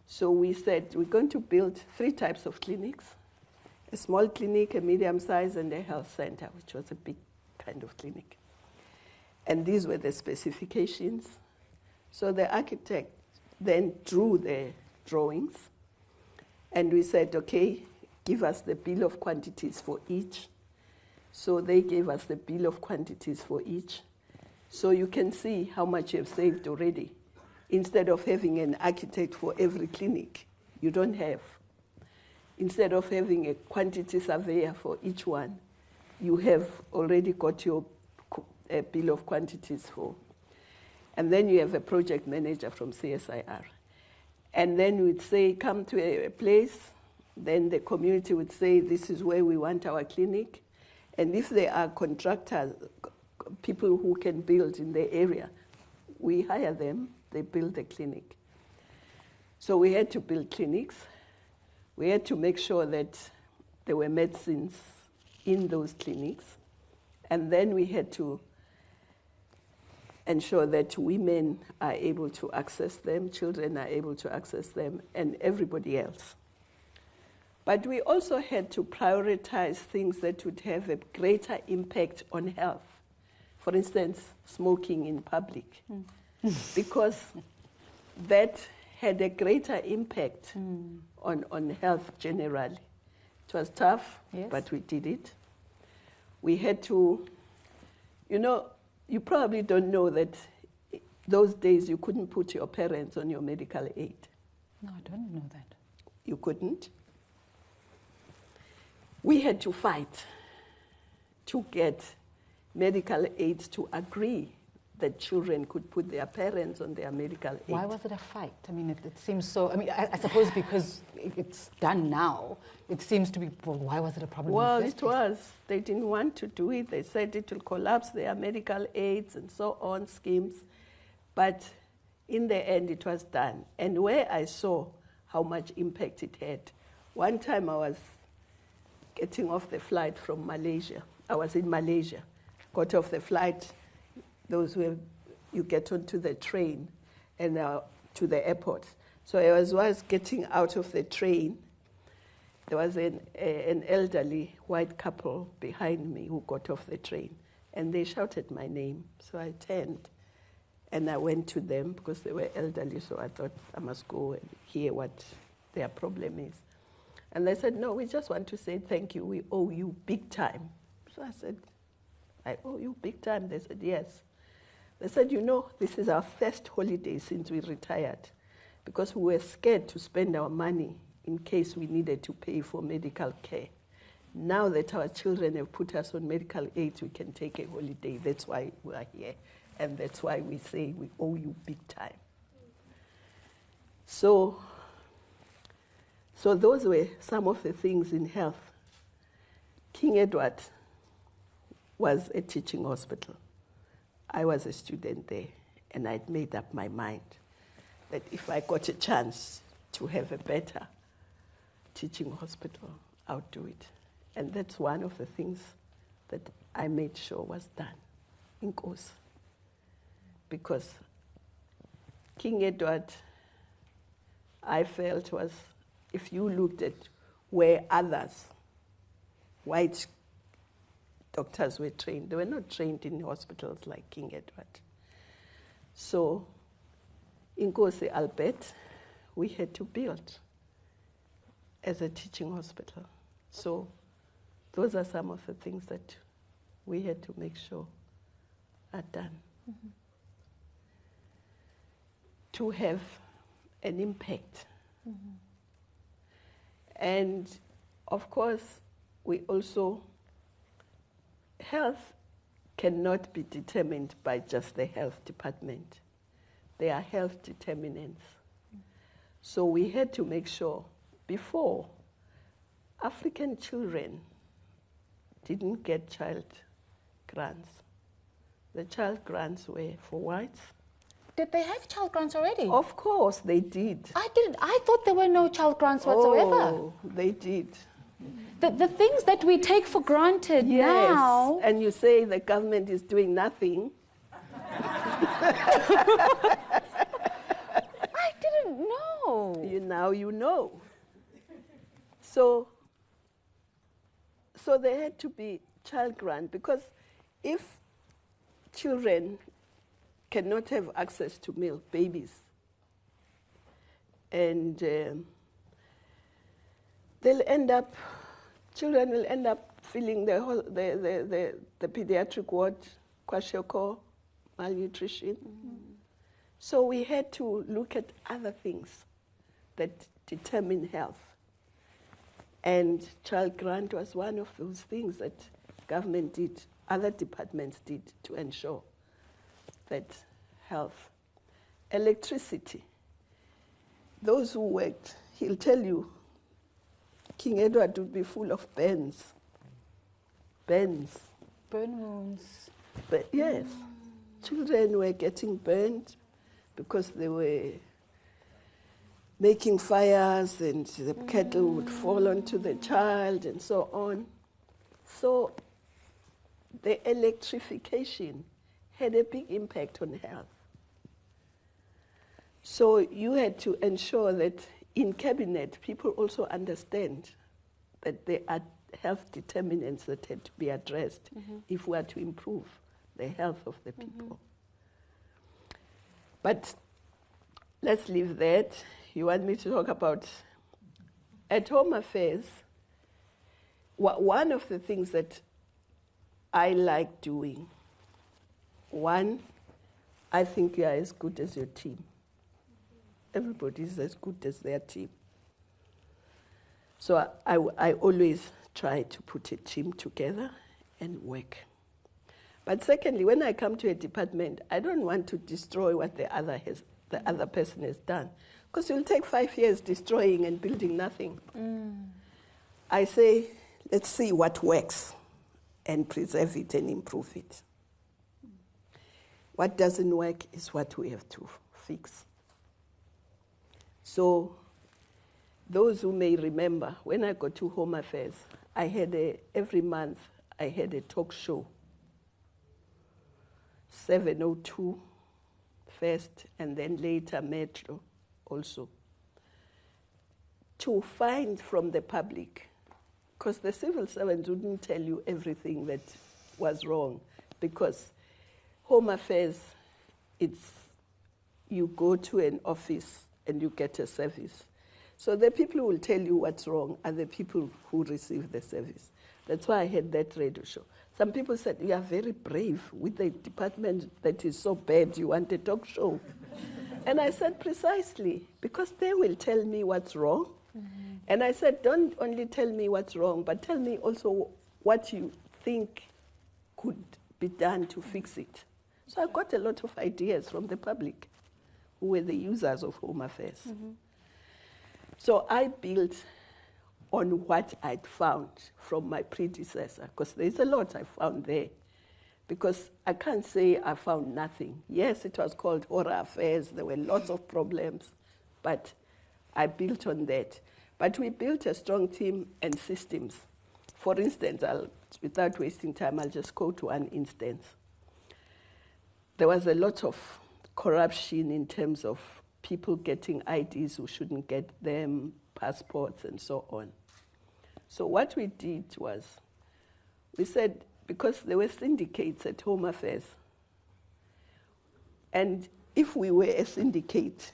So we said, we're going to build 3 types of clinics: a small clinic, a medium size, and a health center, which was a big kind of clinic. And these were the specifications. So the architect then drew the drawings, and we said, okay, give us the bill of quantities for each. So they gave us the bill of quantities for each. So you can see how much you've saved already. Instead of having an architect for every clinic, you don't have. Instead of having a quantity surveyor for each one, you have already got your bill of quantities for. And then you have a project manager from CSIR. And then we'd say, come to a place, then the community would say, this is where we want our clinic. And if there are contractors, people who can build in the area, we hire them, they build the clinic. So we had to build clinics. We had to make sure that there were medicines in those clinics. And then we had to ensure that women are able to access them, children are able to access them, and everybody else. But we also had to prioritize things that would have a greater impact on health. For instance, smoking in public, because that had a greater impact on health generally. It was tough, yes, but we did it. We had to, you probably don't know that those days you couldn't put your parents on your medical aid. No, I don't know that. You couldn't. We had to fight to get medical aid to agree that children could put their parents on their medical aid. Why was it a fight? I mean, it seems so, I suppose because it's done now, it seems to be, well, why was it a problem? Well, it was. They didn't want to do it. They said it will collapse their medical aids and so on schemes. But in the end, it was done. And where I saw how much impact it had, one time I was getting off the flight from Malaysia. I was in Malaysia, got off the flight. Those where you get onto the train and to the airport. So I was getting out of the train. There was an elderly white couple behind me who got off the train, and they shouted my name. So I turned, and I went to them because they were elderly, so I thought I must go and hear what their problem is. And they said, no, we just want to say thank you. We owe you big time. So I said, I owe you big time? They said, yes. They said, this is our first holiday since we retired because we were scared to spend our money in case we needed to pay for medical care. Now that our children have put us on medical aid, we can take a holiday. That's why we are here. And that's why we say we owe you big time. So those were some of the things in health. King Edward was a teaching hospital. I was a student there, and I'd made up my mind that if I got a chance to have a better teaching hospital, I would do it. And that's one of the things that I made sure was done in Nkosi. Because King Edward, I felt was, if you looked at where others, white doctors were trained, they were not trained in hospitals like King Edward. So in Nkosi Albert, we had to build as a teaching hospital. So those are some of the things that we had to make sure are done to have an impact. And of course, we also, health cannot be determined by just the health department. There are health determinants. So we had to make sure, before, African children didn't get child grants. The child grants were for whites. Did they have child grants already? Of course they did. I didn't. I thought there were no child grants whatsoever. Oh, they did. The things that we take for granted now. And you say the government is doing nothing. I didn't know. Now you know. So there had to be child grant, because if children cannot have access to milk, babies, and children will end up filling the pediatric ward, kwashiorkor, malnutrition. So we had to look at other things that determine health. And child grant was one of those things that government did, other departments did, to ensure that health. Electricity. Those who worked, he'll tell you, King Edward would be full of burns. Burns. Burn wounds. But yes, children were getting burned because they were making fires, and the kettle would fall onto the child and so on. So the electrification had a big impact on health. So you had to ensure that in cabinet, people also understand that there are health determinants that had to be addressed if we are to improve the health of the people. But let's leave that. You want me to talk about at Home Affairs? One of the things that I like doing, one, I think you are as good as your team. Everybody is as good as their team. So I always try to put a team together and work. But secondly, when I come to a department, I don't want to destroy what the other person has done, because it will take 5 years destroying and building nothing. I say, let's see what works and preserve it and improve it. What doesn't work is what we have to fix. So those who may remember, when I got to Home Affairs, I had every month I had a talk show. 702 first, and then later Metro also, to find from the public, because the civil servants wouldn't tell you everything that was wrong, because Home Affairs, you go to an office and you get a service. So the people who will tell you what's wrong are the people who receive the service. That's why I had that radio show. Some people said, you are very brave with the department that is so bad, you want a talk show. And I said, precisely, because they will tell me what's wrong. And I said, don't only tell me what's wrong, but tell me also what you think could be done to fix it. So I got a lot of ideas from the public, who were the users of Home Affairs. So I built on what I'd found from my predecessor, because there's a lot I found there. Because I can't say I found nothing. Yes, it was called Horror Affairs. There were lots of problems, but I built on that. But we built a strong team and systems. For instance, without wasting time, I'll just go to one instance. There was a lot of corruption in terms of people getting IDs who shouldn't get them, passports, and so on. So what we did was, we said, because there were syndicates at Home Affairs, and if we were a syndicate,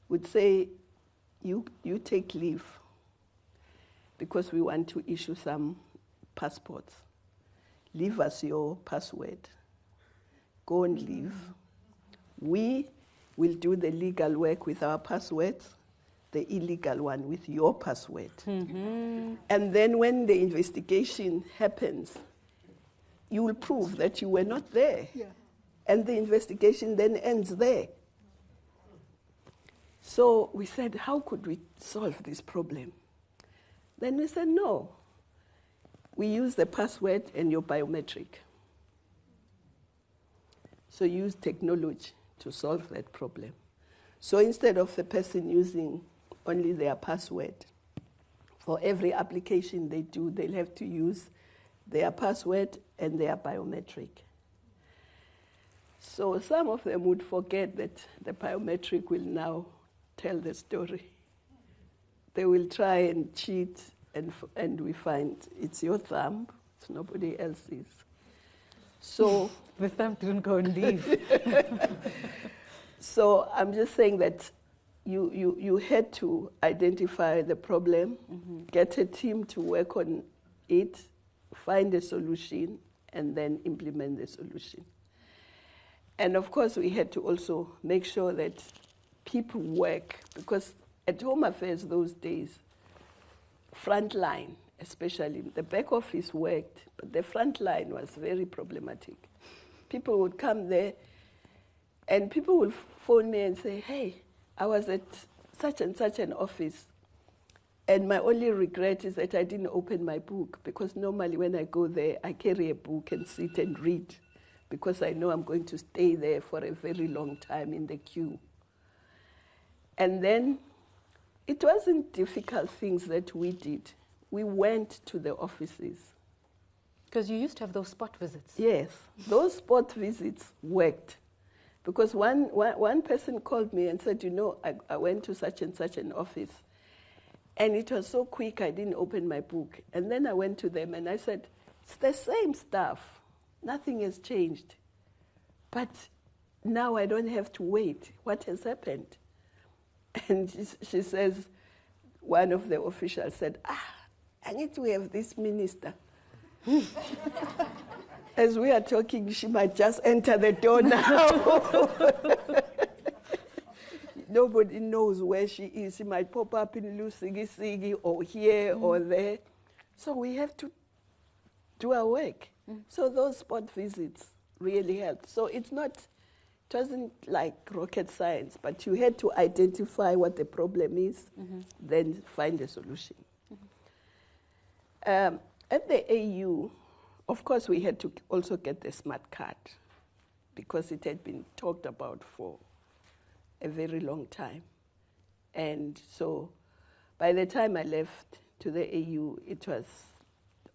we'd say, you take leave, because we want to issue some passports. leave us your password. Go and leave. We will do the legal work with our passwords, the illegal one with your password. And then when the investigation happens, you will prove that you were not there. Yeah. And the investigation then ends there. So we said, how could we solve this problem? Then we said, no. We use the password and your biometric. So use technology to solve that problem. So instead of the person using only their password, for every application they do, they'll have to use their password and their biometric. So some of them would forget that the biometric will now tell the story. They will try and cheat, and we find it's your thumb, it's nobody else's. So The thumb didn't go and leave. So I'm just saying that you had to identify the problem, get a team to work on it, find a solution, and then implement the solution. And of course, we had to also make sure that people work, because at Home Affairs those days, frontline, especially the back office worked, but the front line was very problematic. People would come there, and people would phone me and say, hey, I was at such and such an office, and my only regret is that I didn't open my book, because normally when I go there, I carry a book and sit and read, because I know I'm going to stay there for a very long time in the queue. And then it wasn't difficult things that we did. We went to the offices. Because you used to have those spot visits. Yes, those spot visits worked. Because one person called me and said, you know, I went to such and such an office, and it was so quick I didn't open my book. And then I went to them and I said, it's the same stuff. Nothing has changed. But now I don't have to wait. What has happened? And she says, one of the officials said, I need to have this minister. As we are talking, she might just enter the door now. Nobody knows where she is. She might pop up in Lusigi or here or there. So we have to do our work. So those spot visits really helped. So it wasn't like rocket science, but you had to identify what the problem is, then find a solution. At the AU, of course, we had to also get the smart card, because it had been talked about for a very long time. And so by the time I left to the AU, it was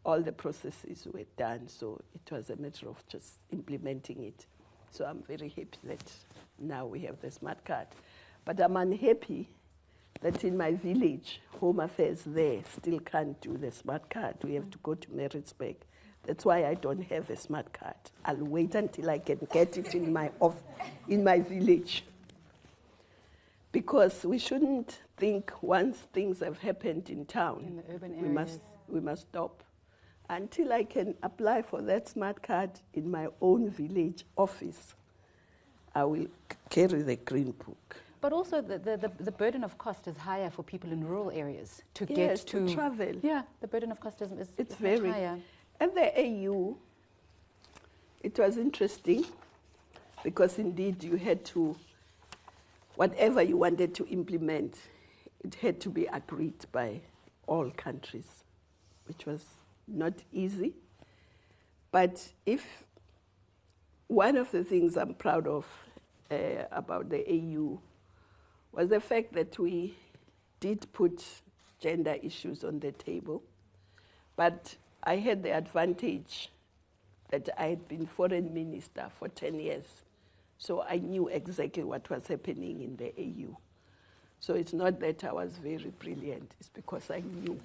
all the processes were done, so it was a matter of just implementing it. So I'm very happy that now we have the smart card. But I'm unhappy that in my village, Home Affairs there still can't do the smart card. We have to go to Maritzburg. That's why I don't have a smart card. I'll wait until I can get it in my village. Because we shouldn't think once things have happened in town, in the urban areas, we must stop. Until I can apply for that smart card in my own village office, I will carry the green book. But also the burden of cost is higher for people in rural areas to Yes, get to travel. Yeah, the burden of cost is It's much very higher. At the AU, it was interesting, because indeed you had to, whatever you wanted to implement, it had to be agreed by all countries, which was not easy. But if one of the things I'm proud of about the AU was the fact that we did put gender issues on the table, but I had the advantage that I had been foreign minister for 10 years, so I knew exactly what was happening in the AU. So it's not that I was very brilliant, it's because I knew.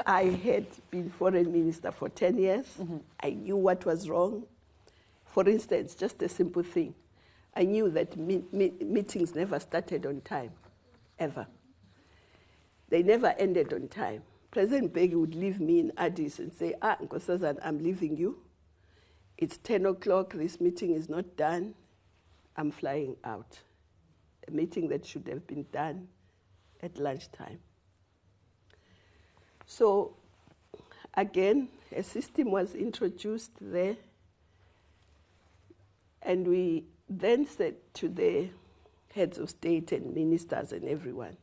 I had been foreign minister for 10 years. I knew what was wrong. For instance, just a simple thing. I knew that meetings never started on time, ever. They never ended on time. President Begi would leave me in Addis and say, Nkosazana, I'm leaving you. It's 10 o'clock, this meeting is not done. I'm flying out. A meeting that should have been done at lunchtime. So, again, a system was introduced there, and we then said to the heads of state and ministers and everyone,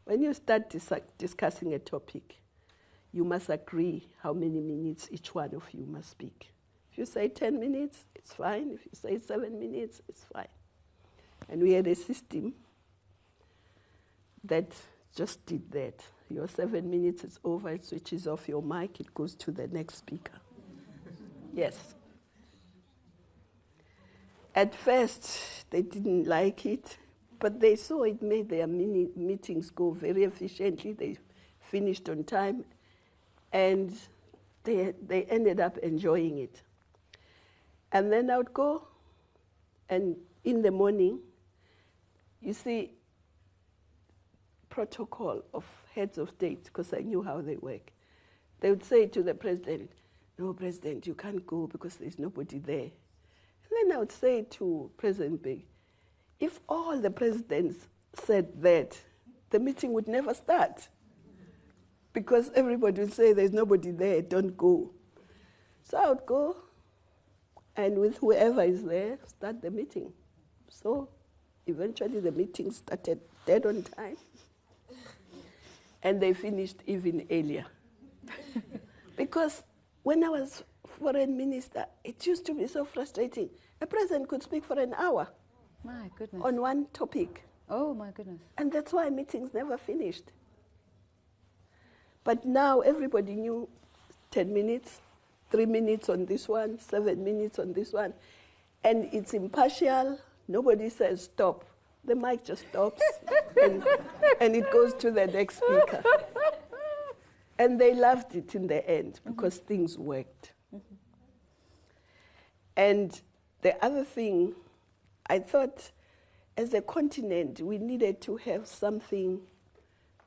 when you start discussing a topic, you must agree how many minutes each one of you must speak. If you say 10 minutes, it's fine. If you say 7 minutes, it's fine. And we had a system that just did that. Your 7 minutes is over, it switches off your mic, it goes to the next speaker. Yes. At first, they didn't like it, but they saw it made their meetings go very efficiently. They finished on time, and they ended up enjoying it. And then I would go, and in the morning, you see, protocol of heads of state, because I knew how they work. They would say to the president, no, President, you can't go because there's nobody there. And then I would say to President Big, if all the presidents said that, the meeting would never start. Because everybody would say there's nobody there, don't go. So I would go, and with whoever is there, start the meeting. So eventually the meeting started dead on time. And they finished even earlier. Because when I was foreign minister, it used to be so frustrating. A president could speak for an hour. My goodness. On one topic. Oh, my goodness. And that's why meetings never finished. But now everybody knew 10 minutes, 3 minutes on this one, 7 minutes on this one. And it's impartial. Nobody says stop. The mic just stops and it goes to the next speaker. And they loved it in the end because things worked. And the other thing, I thought as a continent, we needed to have something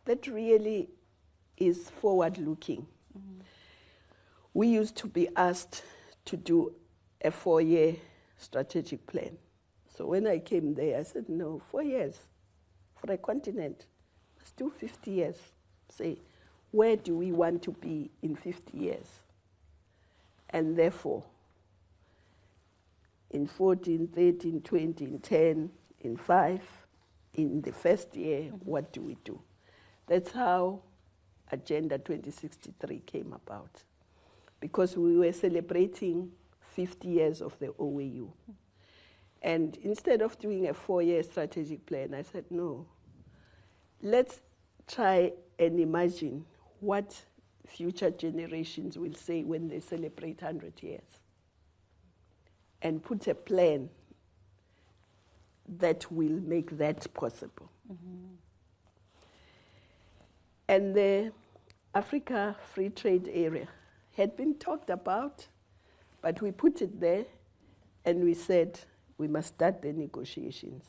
that really is forward-looking. We used to be asked to do a 4-year strategic plan. So when I came there, I said, no, 4 years for a continent. Let's do 50 years. Say, where do we want to be in 50 years? And therefore, in 14, 13, 20, in 10, in 5, in the first year, what do we do? That's how Agenda 2063 came about. Because we were celebrating 50 years of the OAU. And instead of doing a 4-year strategic plan, I said, no, let's try and imagine what future generations will say when they celebrate 100 years. And put a plan that will make that possible. And the Africa Free Trade Area had been talked about, but we put it there and we said, we must start the negotiations.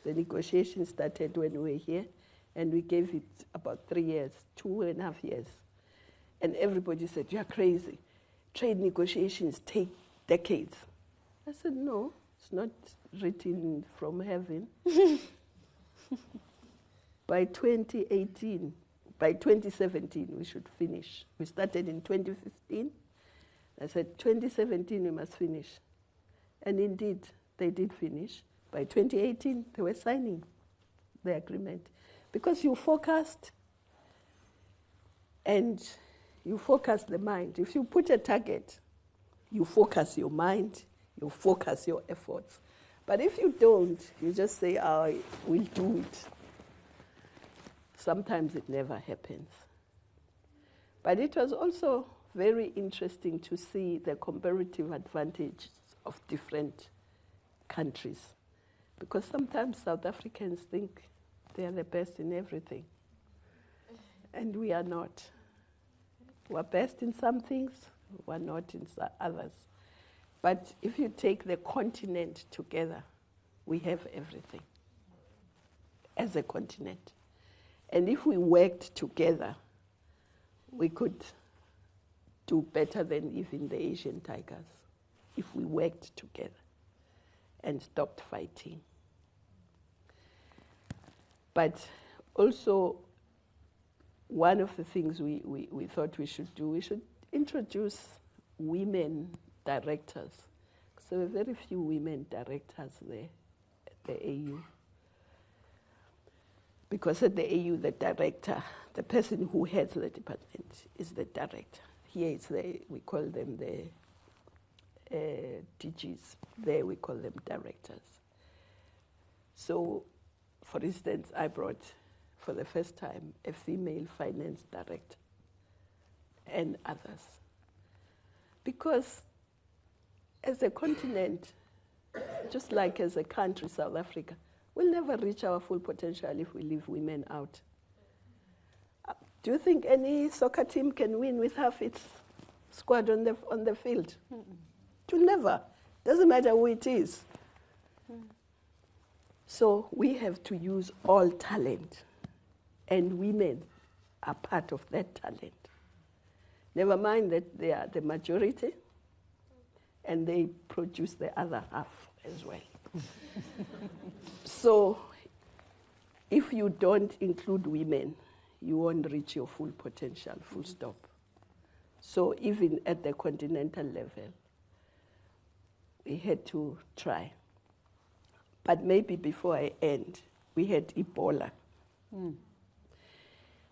The negotiations started when we were here, and we gave it about 3 years, 2.5 years. And everybody said, you're crazy. Trade negotiations take decades. I said, no, it's not written from heaven. By 2017, we should finish. We started in 2015. I said, 2017, we must finish. And indeed, they did finish. By 2018, they were signing the agreement. Because you forecast, and you focus the mind. If you put a target, you focus your mind, you focus your efforts. But if you don't, you just say, oh, we'll do it. Sometimes it never happens. But it was also very interesting to see the comparative advantages of different countries. Because sometimes South Africans think they are the best in everything. And we are not. We're best in some things, we're not in others. But if you take the continent together, we have everything as a continent. And if we worked together, we could do better than even the Asian tigers if we worked together and stopped fighting. But also, one of the things we thought we should do, we should introduce women directors. Because there were very few women directors there at the AU. Because at the AU, the director, the person who heads the department is the director. Here it's we call them the DGs. There we call them directors. So, for instance, I brought, for the first time, a female finance director and others. Because as a continent, just like as a country, South Africa, we'll never reach our full potential if we leave women out. Do you think any soccer team can win with half its squad on the field? It will never. Doesn't matter who it is. So we have to use all talent, and women are part of that talent. Never mind that they are the majority, and they produce the other half as well. So if you don't include women, you won't reach your full potential, full stop. So even at the continental level, we had to try. But maybe before I end, we had Ebola.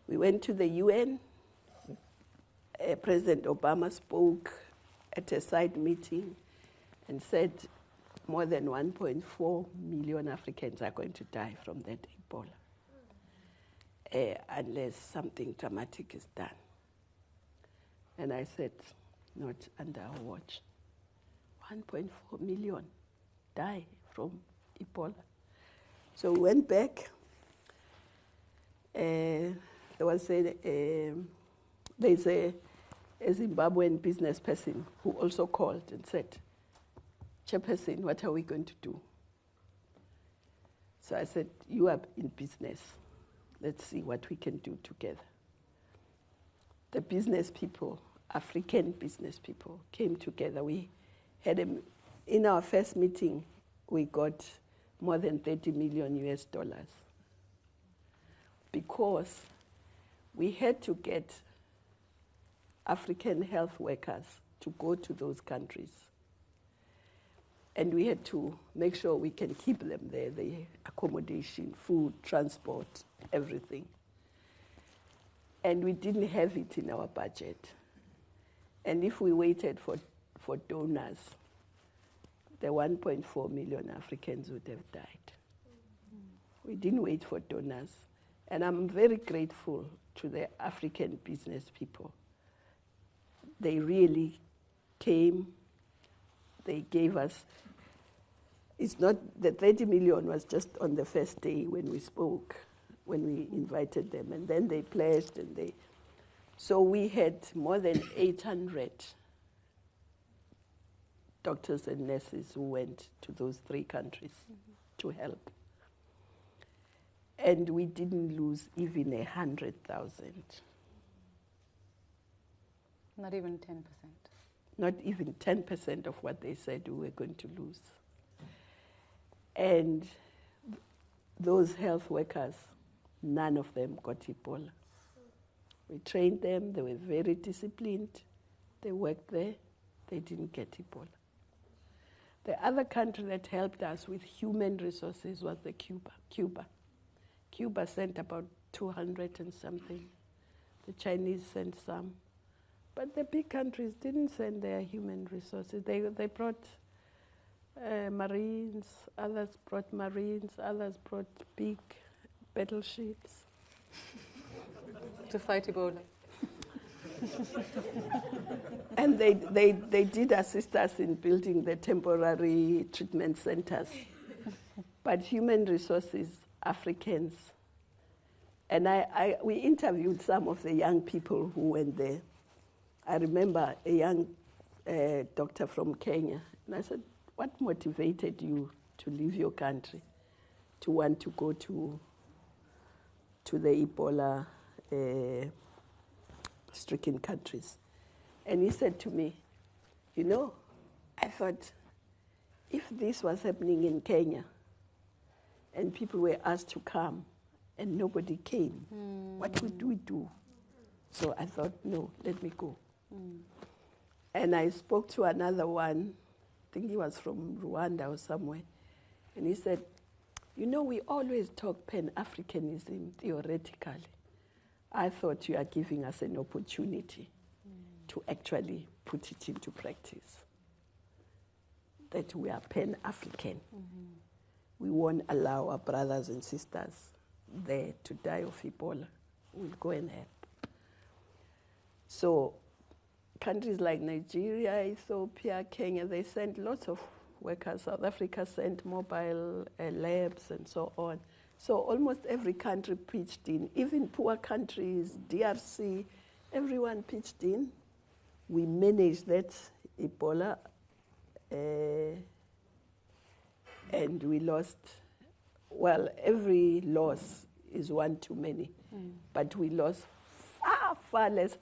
We went to the UN. President Obama spoke at a side meeting and said more than 1.4 million Africans are going to die from that Ebola unless something dramatic is done. And I said, not under our watch. 1.4 million die from Ebola. So we went back. There's a Zimbabwean business person who also called and said, Chairperson, what are we going to do? So I said, you are in business. Let's see what we can do together. The business people, African business people, came together. We had in our first meeting, we got more than $30 million US because we had to get African health workers to go to those countries. And we had to make sure we can keep them there, the accommodation, food, transport, everything. And we didn't have it in our budget. And if we waited for donors, the 1.4 million Africans would have died. We didn't wait for donors. And I'm very grateful to the African business people. They really came, they gave us, it's not, the 30 million was just on the first day when we spoke, when we invited them, and then they pledged and so we had more than 800 doctors and nurses who went to those 3 countries to help. And we didn't lose even 100,000. Not even 10%. Not even 10% of what they said we were going to lose. And those health workers, none of them got Ebola. We trained them, they were very disciplined, they worked there, they didn't get Ebola. The other country that helped us with human resources was Cuba. Cuba sent about 200 and something. The Chinese sent some. But the big countries didn't send their human resources. They brought Marines, others brought Marines, others brought big battleships. To fight Ebola. And they did assist us in building the temporary treatment centers. But human resources, Africans, and we interviewed some of the young people who went there. I remember a young doctor from Kenya, and I said, what motivated you to leave your country, to want to go to the Ebola stricken countries. And he said to me, you know, I thought, if this was happening in Kenya and people were asked to come and nobody came, what would we do? So I thought, no, let me go. And I spoke to another one, I think he was from Rwanda or somewhere, and he said, you know, we always talk Pan-Africanism theoretically. I thought you are giving us an opportunity to actually put it into practice. That we are Pan-African. We won't allow our brothers and sisters there to die of Ebola. We'll go and help. So countries like Nigeria, Ethiopia, Kenya, they sent lots of workers. South Africa sent mobile labs and so on. So almost every country pitched in, even poor countries, DRC, everyone pitched in. We managed that Ebola, and we lost, well, every loss is one too many, but we lost far less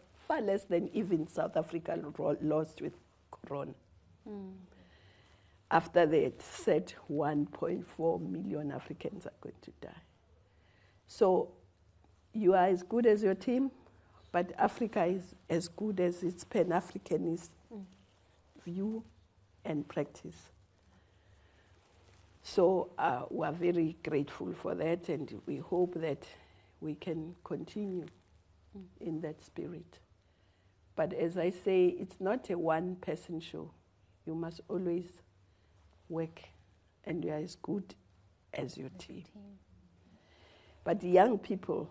than even South Africa lost with Corona. After they had said 1.4 million Africans are going to die. So you are as good as your team, but Africa is as good as its Pan-Africanist view and practice. So we are very grateful for that, and we hope that we can continue in that spirit. But as I say, it's not a one-person show. You must always work, and you are as good as your team. But the young people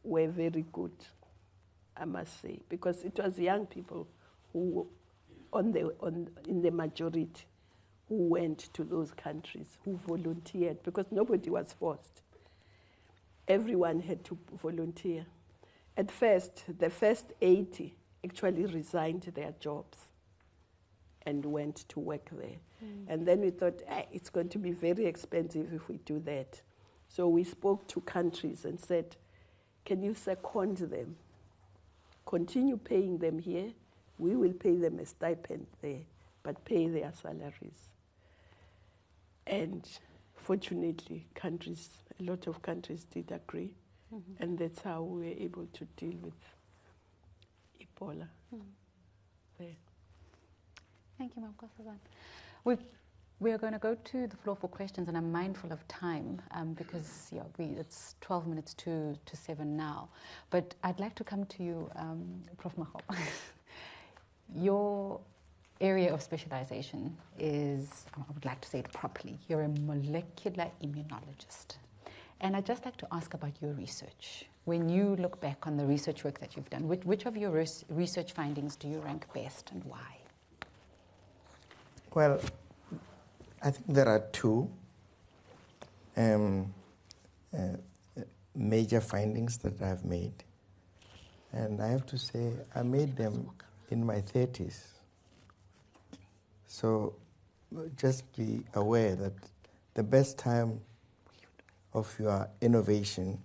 were very good, I must say, because it was young people who, in the majority, who went to those countries, who volunteered, because nobody was forced. Everyone had to volunteer. At first, the first 80 actually resigned their jobs and went to work there. And then we thought, it's going to be very expensive if we do that. So we spoke to countries and said, can you second them? Continue paying them here. We will pay them a stipend there, but pay their salaries. And fortunately, a lot of countries did agree. And that's how we were able to deal with Ebola there. Thank you, Ma'am Kosavan. We are going to go to the floor for questions, and I'm mindful of time because it's 12 minutes to 7 now. But I'd like to come to you, Prof. Maho. Your area of specialization is, I would like to say it properly, you're a molecular immunologist. And I'd just like to ask about your research. When you look back on the research work that you've done, which of your research findings do you rank best and why? Well, I think there are two major findings that I've made. And I have to say, I made them in my 30s. So just be aware that the best time of your innovation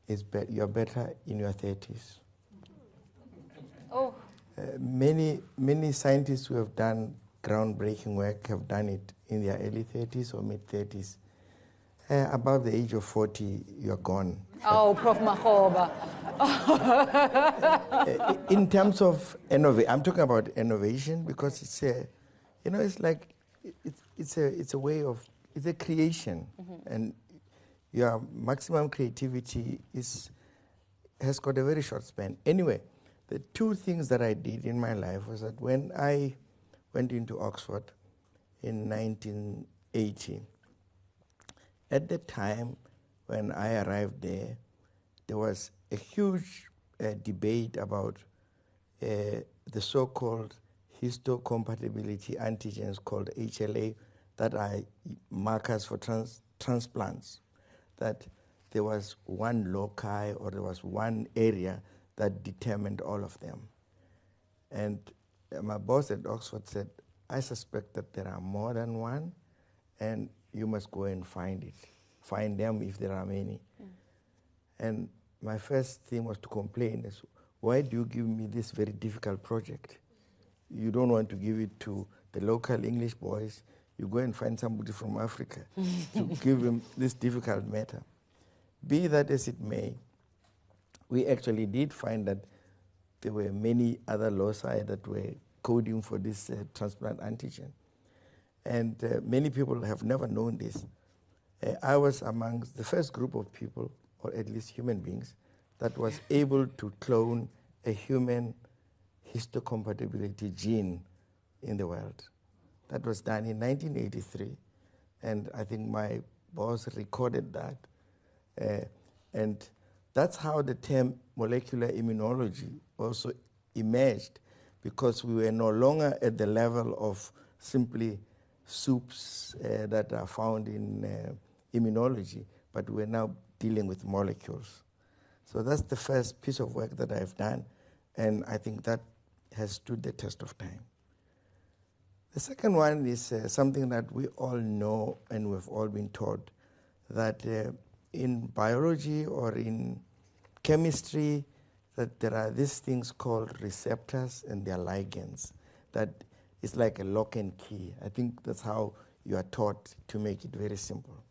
is you're better in your 30s. Oh. Many scientists who have done groundbreaking work have done it in their early 30s or mid-30s. About the age of 40, you're gone. Oh, Prof. Mahoba. In terms of innovation, I'm talking about innovation because it's it's like it's a way of, it's a creation, and your maximum creativity has got a very short span. Anyway, the two things that I did in my life was that when I went into Oxford in 1980, at the time when I arrived there, there was a huge debate about the so-called histocompatibility antigens called HLA that are markers for transplants, that there was one loci or there was one area that determined all of them. And my boss at Oxford said, I suspect that there are more than one, and you must go and find them if there are many. And my first thing was to complain. Is, why do you give me this very difficult project? You don't want to give it to the local English boys. You go and find somebody from Africa to give him this difficult matter. Be that as it may, we actually did find that there were many other loci that were coding for this transplant antigen. And many people have never known this. I was amongst the first group of people, or at least human beings, that was able to clone a human histocompatibility gene in the world. That was done in 1983, and I think my boss recorded that. And that's how the term molecular immunology also emerged, because we were no longer at the level of simply soups that are found in immunology, but we're now dealing with molecules. So that's the first piece of work that I've done, and I think that has stood the test of time. The second one is something that we all know and we've all been taught, that in biology or in chemistry, that there are these things called receptors and their ligands. That is like a lock and key. I think that's how you are taught, to make it very simple.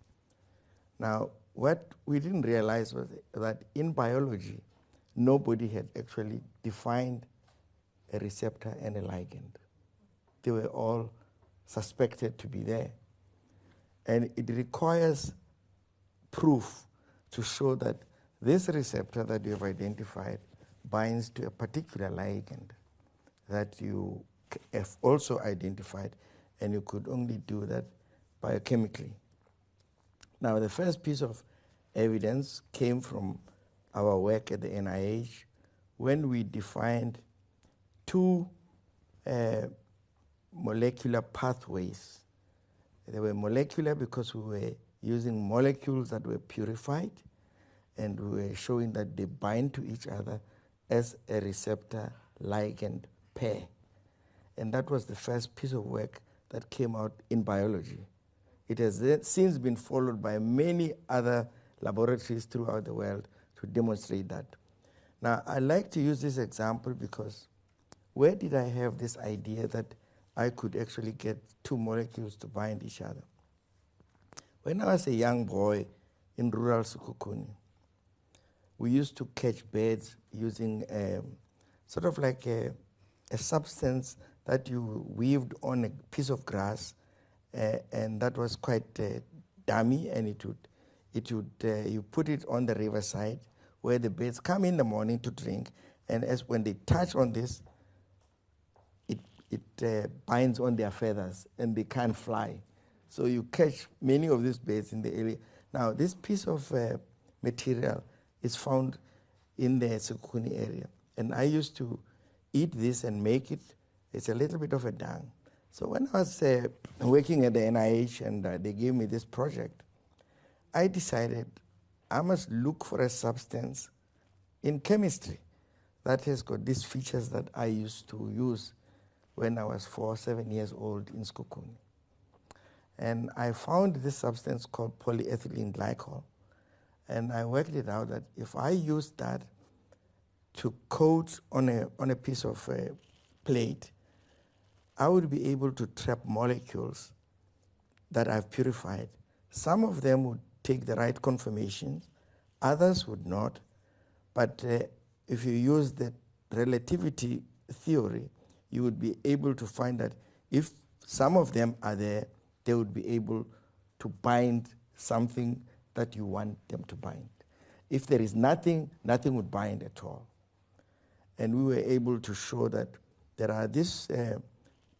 Now, what we didn't realize was that in biology, nobody had actually defined a receptor and a ligand. They were all suspected to be there. And it requires proof to show that this receptor that you have identified binds to a particular ligand that you have also identified, and you could only do that biochemically. Now, the first piece of evidence came from our work at the NIH when we defined two molecular pathways. They were molecular because we were using molecules that were purified, and we were showing that they bind to each other as a receptor-ligand pair. And that was the first piece of work that came out in biology. It has since been followed by many other laboratories throughout the world to demonstrate that. Now, I like to use this example because where did I have this idea that I could actually get two molecules to bind each other? When I was a young boy in rural Sekhukhune, we used to catch birds using sort of like a substance that you weaved on a piece of grass, and that was quite dummy, and you put it on the riverside where the birds come in the morning to drink, and when they touch on this, it binds on their feathers and they can't fly. So you catch many of these birds in the area. Now, this piece of material is found in the Sekhukhune area, and I used to eat this and make it. It's a little bit of a dung. So when I was working at the NIH and they gave me this project, I decided I must look for a substance in chemistry that has got these features that I used to use when I was 7 years old in Sekhukhune. And I found this substance called polyethylene glycol. And I worked it out that if I used that to coat on a piece of plate, I would be able to trap molecules that I've purified. Some of them would take the right conformations, others would not. But if you use the relativity theory, you would be able to find that if some of them are there, they would be able to bind something that you want them to bind. If there is nothing, nothing would bind at all. And we were able to show that there are these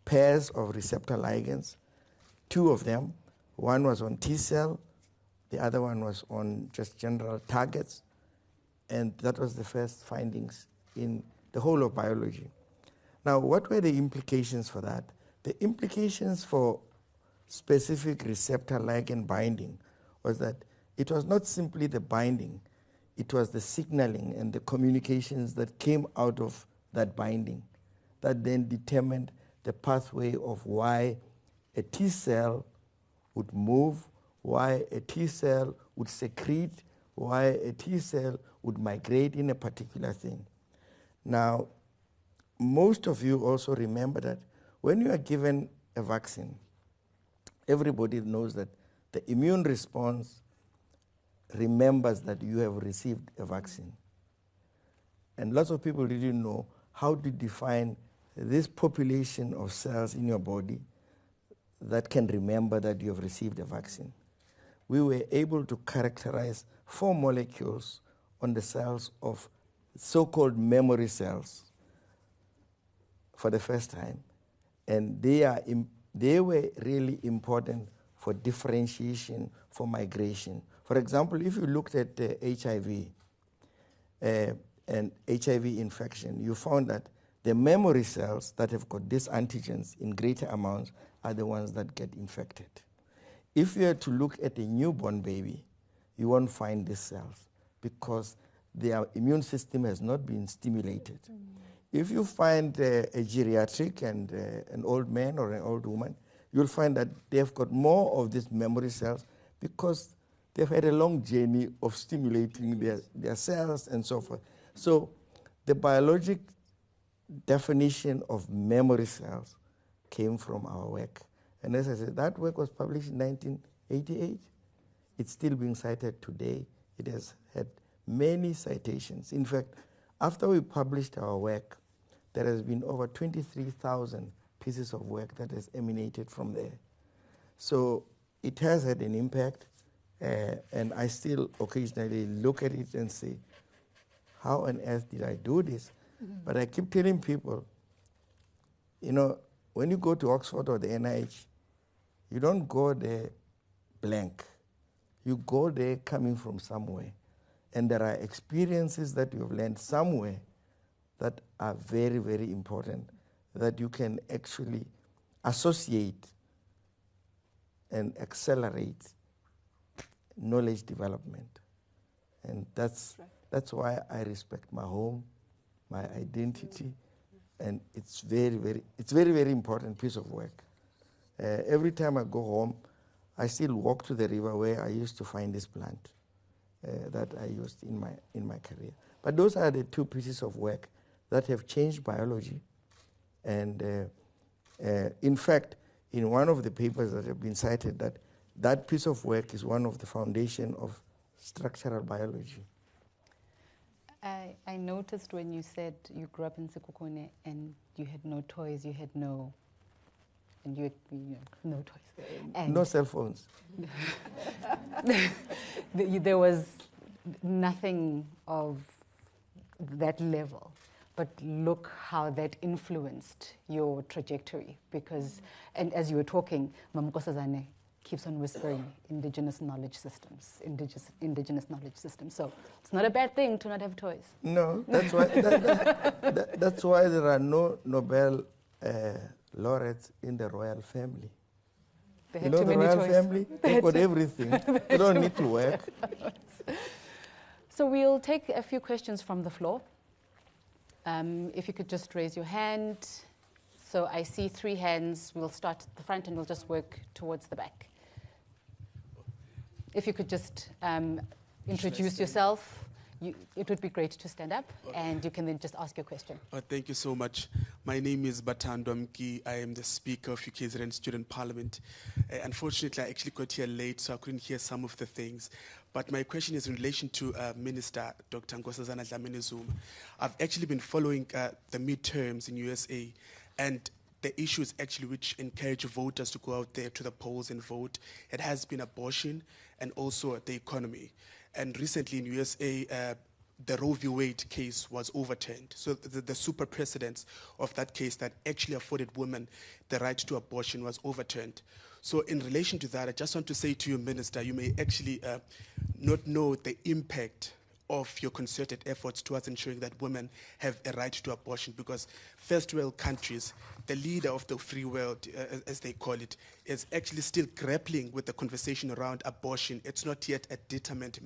pairs of receptor ligands, two of them. One was on T cell, the other one was on just general targets, and that was the first findings in the whole of biology. Now, what were the implications for that? The implications for specific receptor ligand binding was that it was not simply the binding, it was the signaling and the communications that came out of that binding that then determined the pathway of why a T cell would move, why a T cell would secrete, why a T cell would migrate in a particular thing. Now, most of you also remember that when you are given a vaccine, everybody knows that the immune response remembers that you have received a vaccine. And lots of people didn't know how to define this population of cells in your body that can remember that you have received a vaccine. We were able to characterize 4 molecules on the cells of so-called memory cells for the first time. And they were really important for differentiation, for migration. For example, if you looked at HIV and HIV infection, you found that the memory cells that have got these antigens in greater amounts are the ones that get infected. If you are to look at a newborn baby, you won't find these cells because their immune system has not been stimulated. If you find a geriatric and an old man or an old woman, you'll find that they've got more of these memory cells because they've had a long journey of stimulating their cells and so forth. So the biologic definition of memory cells came from our work. And as I said, that work was published in 1988. It's still being cited today. It has had many citations. In fact, after we published our work, there has been over 23,000 pieces of work that has emanated from there. So it has had an impact, and I still occasionally look at it and say, how on earth did I do this? But I keep telling people, you know, when you go to Oxford or the NIH, you don't go there blank. You go there coming from somewhere. And there are experiences that you've learned somewhere that are very, very important, that you can actually associate and accelerate knowledge development. And that's why I respect my home, my identity, and it's very, very important piece of work. Every time I go home, I still walk to the river where I used to find this plant that I used in my career. But those are the 2 pieces of work that have changed biology. And in fact, in one of the papers that have been cited, that piece of work is one of the foundation of structural biology. I noticed when you said you grew up in Sekhukhune and you had no toys, you had no toys. And no cell phones. There was nothing of that level. But look how that influenced your trajectory. Because, and as you were talking, Mamukosazane keeps on whispering indigenous knowledge systems, indigenous knowledge systems. So it's not a bad thing to not have toys. No, that's why that's why there are no Nobel laureates in the royal family. They you had know too the many royal toys. family, they've got everything. They don't need to work. So we'll take a few questions from the floor. If you could just raise your hand. So I see 3 hands. We'll start at the front and we'll just work towards the back. If you could just introduce yourself. It would be great to stand up, and you can then just ask your question. Thank you so much. My name is Batando Mki. I am the Speaker of UKZN Student Parliament. Unfortunately, I actually got here late, so I couldn't hear some of the things. But my question is in relation to Minister Dr. Nkosazana Dlamini-Zuma. I've actually been following the midterms in USA, and the issues actually which encourage voters to go out there to the polls and vote. It has been abortion and also the economy. And recently in USA, the Roe v. Wade case was overturned. So the super precedence of that case that actually afforded women the right to abortion was overturned. So in relation to that, I just want to say to you, Minister, you may actually not know the impact of your concerted efforts towards ensuring that women have a right to abortion, because first world countries, the leader of the free world, as they call it, is actually still grappling with the conversation around abortion. It's not yet a determined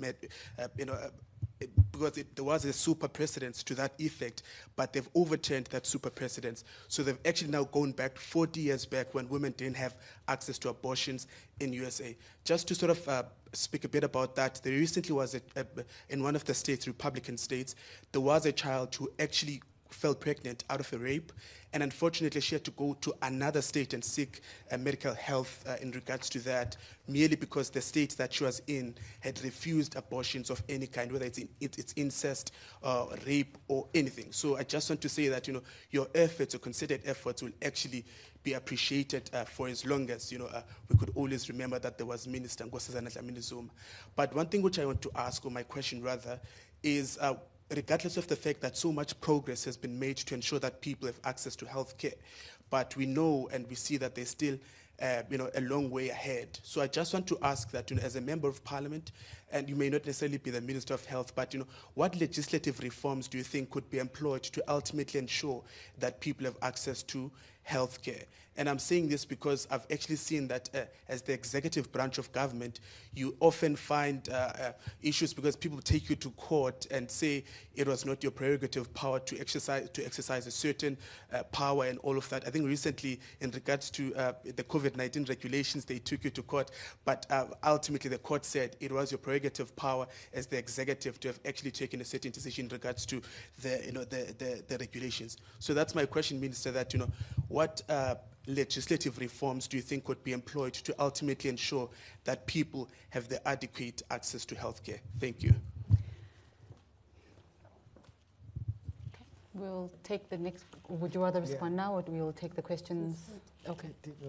because there was a super precedence to that effect, but they've overturned that super precedence. So they've actually now gone back 40 years back when women didn't have access to abortions in USA. Just to sort of speak a bit about that, there recently was in one of the states, Republican states, there was a child who actually fell pregnant out of a rape, and unfortunately she had to go to another state and seek medical health in regards to that, merely because the state that she was in had refused abortions of any kind, whether it's incest, rape, or anything. So I just want to say that, your efforts or considered efforts will actually be appreciated for as long as, we could always remember that there was Minister Nkosazana Dlamini-Zuma. But one thing which I want to ask, or my question rather, is regardless of the fact that so much progress has been made to ensure that people have access to health care, but we know and we see that there's still a long way ahead. So I just want to ask that, as a member of parliament, and you may not necessarily be the Minister of Health, but what legislative reforms do you think could be employed to ultimately ensure that people have access to health care? And I'm saying this because I've actually seen that as the executive branch of government, you often find issues because people take you to court and say it was not your prerogative power to exercise a certain power and all of that. I think recently, in regards to the COVID-19 regulations, they took you to court, but ultimately the court said it was your prerogative power as the executive to have actually taken a certain decision in regards to the regulations. So that's my question, Minister, that what legislative reforms do you think could be employed to ultimately ensure that people have the adequate access to healthcare? Thank you. We'll take the next. Would you rather respond now, or we'll take the questions? Okay.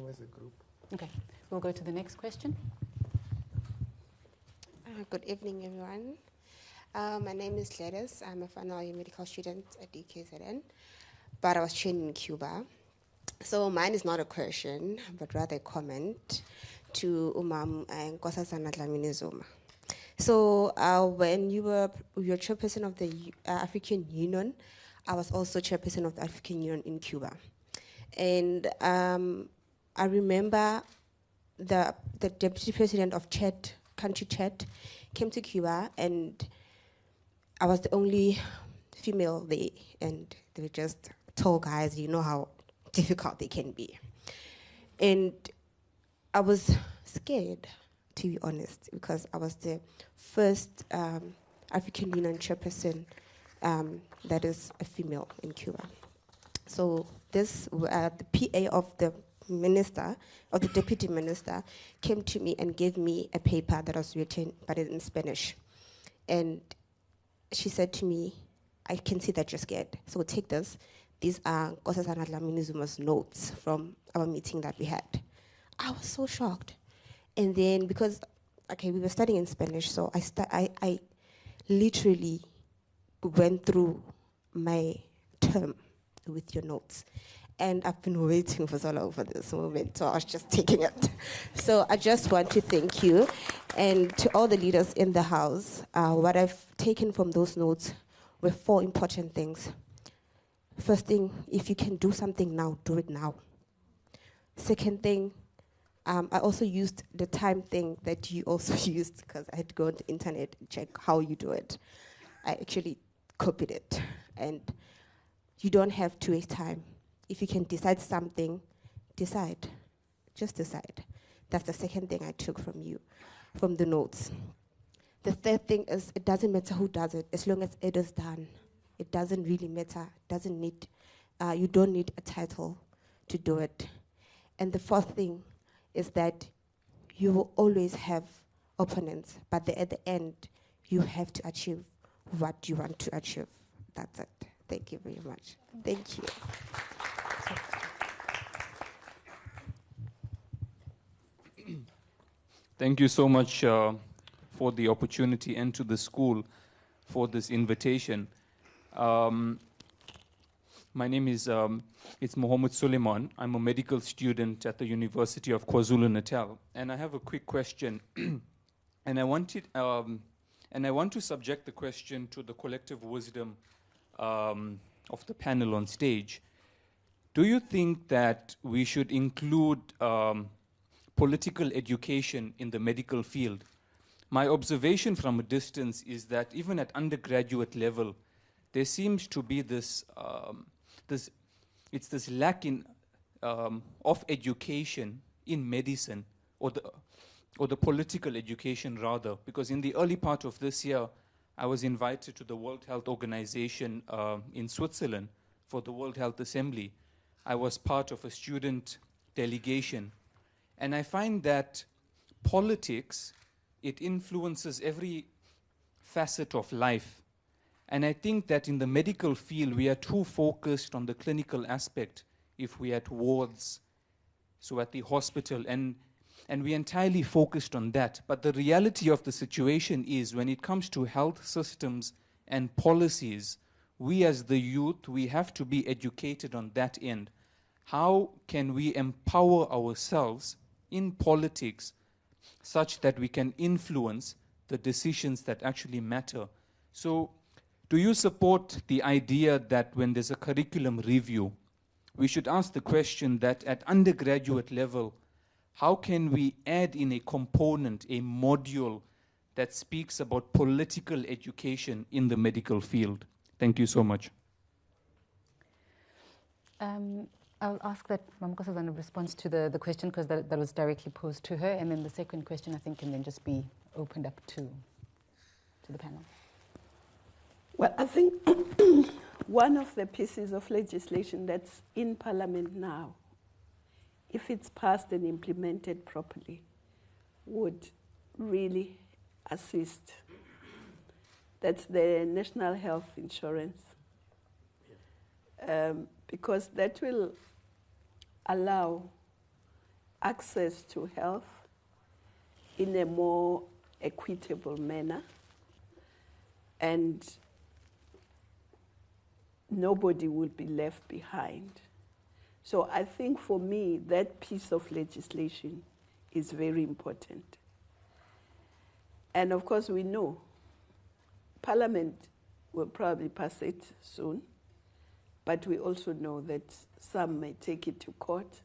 As a group. Okay. We'll go to the next question. Good evening, everyone. My name is Gladys. I'm a final year medical student at UKZN, but I was trained in Cuba. So mine is not a question, but rather a comment to Nkosazana Dlamini-Zuma. So when you were chairperson of the African Union, I was also chairperson of the African Union in Cuba. And I remember the deputy president of country Chad, came to Cuba, and I was the only female there, and they were just tall guys, you know how difficult they can be. And I was scared, to be honest, because I was the first African Union chairperson that is a female in Cuba. So this, the PA of the minister, of the deputy minister, came to me and gave me a paper that was written, but in Spanish. And she said to me, I can see that you're scared, so take this. These are Nkosazana Dlamini-Zuma's notes from our meeting that we had. I was so shocked. And then, because, we were studying in Spanish, so I literally went through my term with your notes. And I've been waiting for so long for this moment, so I was just taking it. So I just want to thank you. And to all the leaders in the House, what I've taken from those notes were 4 important things. First thing, if you can do something now, do it now. Second thing, I also used the time thing that you also used, because I had to go on the internet and check how you do it. I actually copied it. And you don't have to waste time. If you can decide something, decide. Just decide. That's the second thing I took from you, from the notes. The third thing is, it doesn't matter who does it, as long as it is done. It doesn't really matter. Doesn't need, you don't need a title to do it. And the fourth thing is that you will always have opponents, but at the end, you have to achieve what you want to achieve. That's it. Thank you very much. Thank you. Thank you so much for the opportunity, and to the school for this invitation. My name is it's Mohammed Suleiman. I'm a medical student at the University of KwaZulu-Natal, and I have a quick question, and I want to subject the question to the collective wisdom of the panel on stage. Do you think that we should include political education in the medical field? my observation from a distance is that even at undergraduate level, there seems to be this lack of education in medicine, or the political education rather, because in the early part of this year, I was invited to the World Health Organization in Switzerland for the World Health Assembly. I was part of a student delegation, and I find that politics, it influences every facet of life. And I think that in the medical field, we are too focused on the clinical aspect if we are at wards, so at the hospital, and we entirely focused on that. But the reality of the situation is, when it comes to health systems and policies, we as the youth, we have to be educated on that end. How can we empower ourselves in politics such that we can influence the decisions that actually matter? So, do you support the idea that when there's a curriculum review, we should ask the question that at undergraduate level, how can we add in a component, a module that speaks about political education in the medical field? Thank you so much. I'll ask that Mamkosazana responds to the question, because that was directly posed to her, and then the second question, I think, can then just be opened up to the panel. Well, I think one of the pieces of legislation that's in Parliament now, if it's passed and implemented properly, would really assist. That's the National Health Insurance. Because that will allow access to health in a more equitable manner, and nobody will be left behind. So I think for me, that piece of legislation is very important. And of course, we know Parliament will probably pass it soon, but we also know that some may take it to court,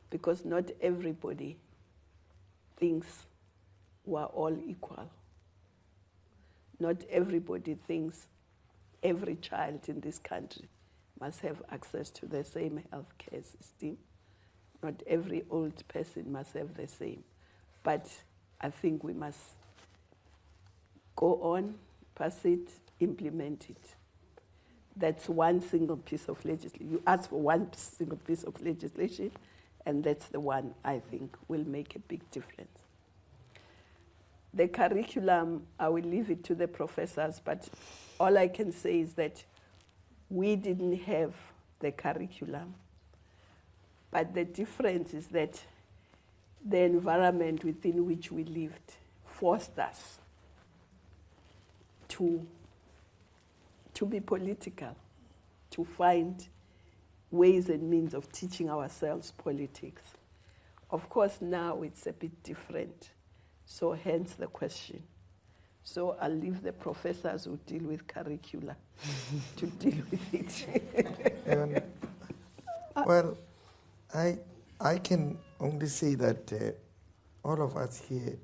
because not everybody thinks we're all equal. Not everybody thinks every child in this country must have access to the same healthcare system. Not every old person must have the same. But I think we must go on, pass it, implement it. That's one single piece of legislation. You ask for one single piece of legislation, and that's the one I think will make a big difference. The curriculum, I will leave it to the professors, but all I can say is that we didn't have the curriculum. But the difference is that the environment within which we lived forced us to be political, to find ways and means of teaching ourselves politics. Of course, now it's a bit different, so hence the question. So I'll leave the professors who deal with curricula to deal with it. Well, I can only say that all of us here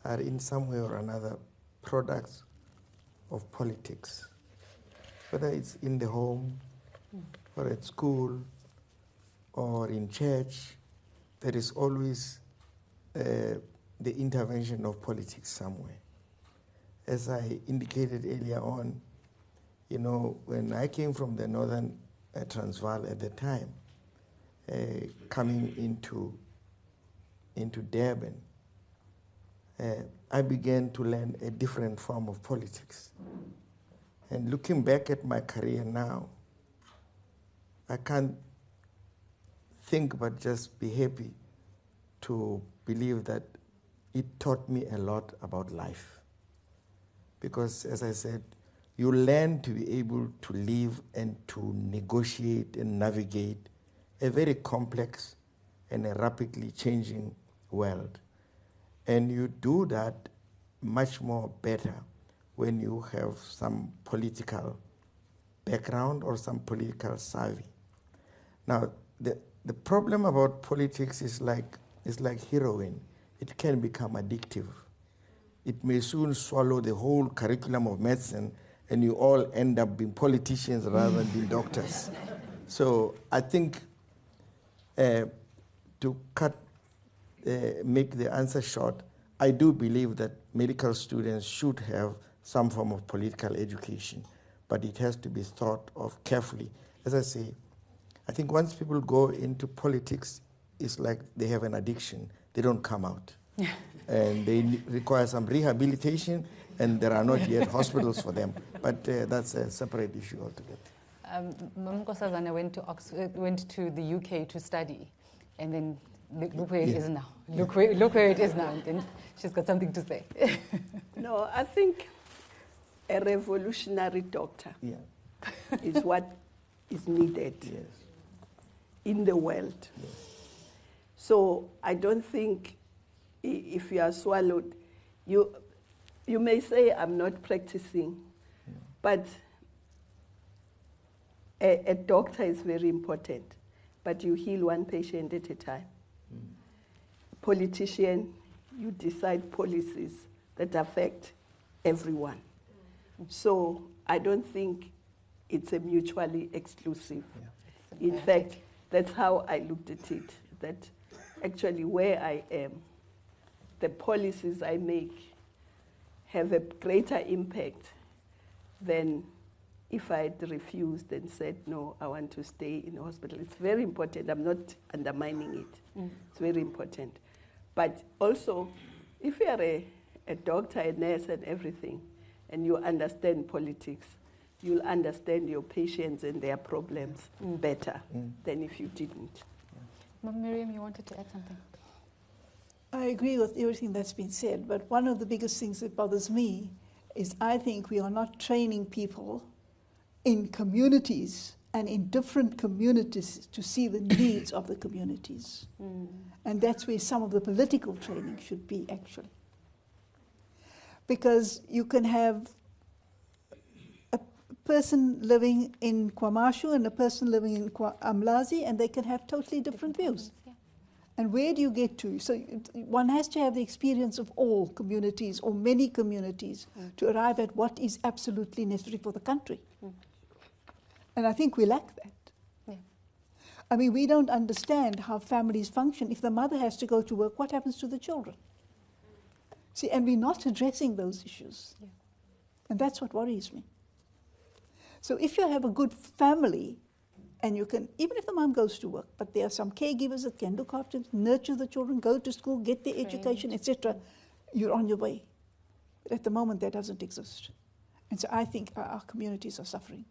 are in some way or another products of politics, whether it's in the home or at school or in church. There is always the intervention of politics somewhere. As I indicated earlier on, you know, when I came from the northern Transvaal at the time, coming into Durban, I began to learn a different form of politics. And looking back at my career now, I can't think but just be happy to believe that it taught me a lot about life. Because, as I said, you learn to be able to live and to negotiate and navigate a very complex and a rapidly changing world. And you do that much more better when you have some political background or some political savvy. Now, the problem about politics is like heroin. It can become addictive. it may soon swallow the whole curriculum of medicine, and you all end up being politicians rather than being doctors. So I think to make the answer short, I do believe that medical students should have some form of political education, but it has to be thought of carefully. As I say, I think once people go into politics, it's like they have an addiction. They don't come out. And they require some rehabilitation, and there are not yet hospitals for them. But that's a separate issue altogether. Mam Nkosazana went to the UK to study, and then look where it is now. Look where it is now, and she's got something to say. No, I think a revolutionary doctor is what is needed in the world. So I don't think if you are swallowed, you may say, I'm not practicing, but a doctor is very important, but you heal one patient at a time. Politician, you decide policies that affect everyone. So I don't think it's a mutually exclusive. In fact, that's how I looked at it, that actually where I am, the policies I make have a greater impact than if I had refused and said, no, I want to stay in the hospital. It's very important. I'm not undermining it. It's very important. But also, if you are a doctor, a nurse, and everything, and you understand politics, you'll understand your patients and their problems better than if you didn't. Miriam, you wanted to add something? I agree with everything that's been said, but one of the biggest things that bothers me is I think we are not training people in communities and in different communities to see the needs of the communities. And that's where some of the political training should be, actually. Because you can have a person living in KwaMashu and a person living in Amlazi, and they can have totally different views. And where do you get to? So one has to have the experience of all communities or many communities to arrive at what is absolutely necessary for the country. And I think we lack that. I mean, we don't understand how families function. If the mother has to go to work, what happens to the children? See, and we're not addressing those issues. And that's what worries me. So if you have a good family, and you can, even if the mom goes to work, but there are some caregivers that can look after, nurture the children, go to school, get their education, etc., you're on your way. But at the moment, that doesn't exist. And so I think our communities are suffering.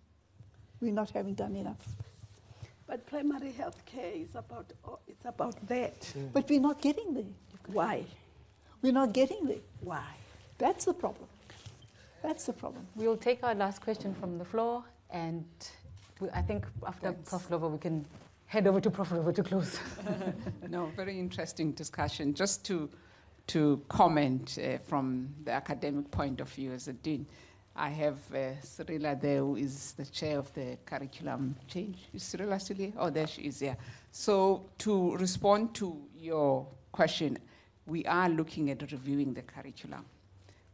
We're not having done enough. But primary health care is about that. But we're not getting there. Why? We're not getting there. Why? That's the problem. That's the problem. We'll take our last question from the floor, and I think after Prof. Lover, we can head over to Prof. Lover to close. No, very interesting discussion. Just to comment from the academic point of view as a dean, I have Cyrilla there, who is the chair of the curriculum change. Is Cyrilla still here? Oh, there she is, yeah. So to respond to your question, we are looking at reviewing the curriculum.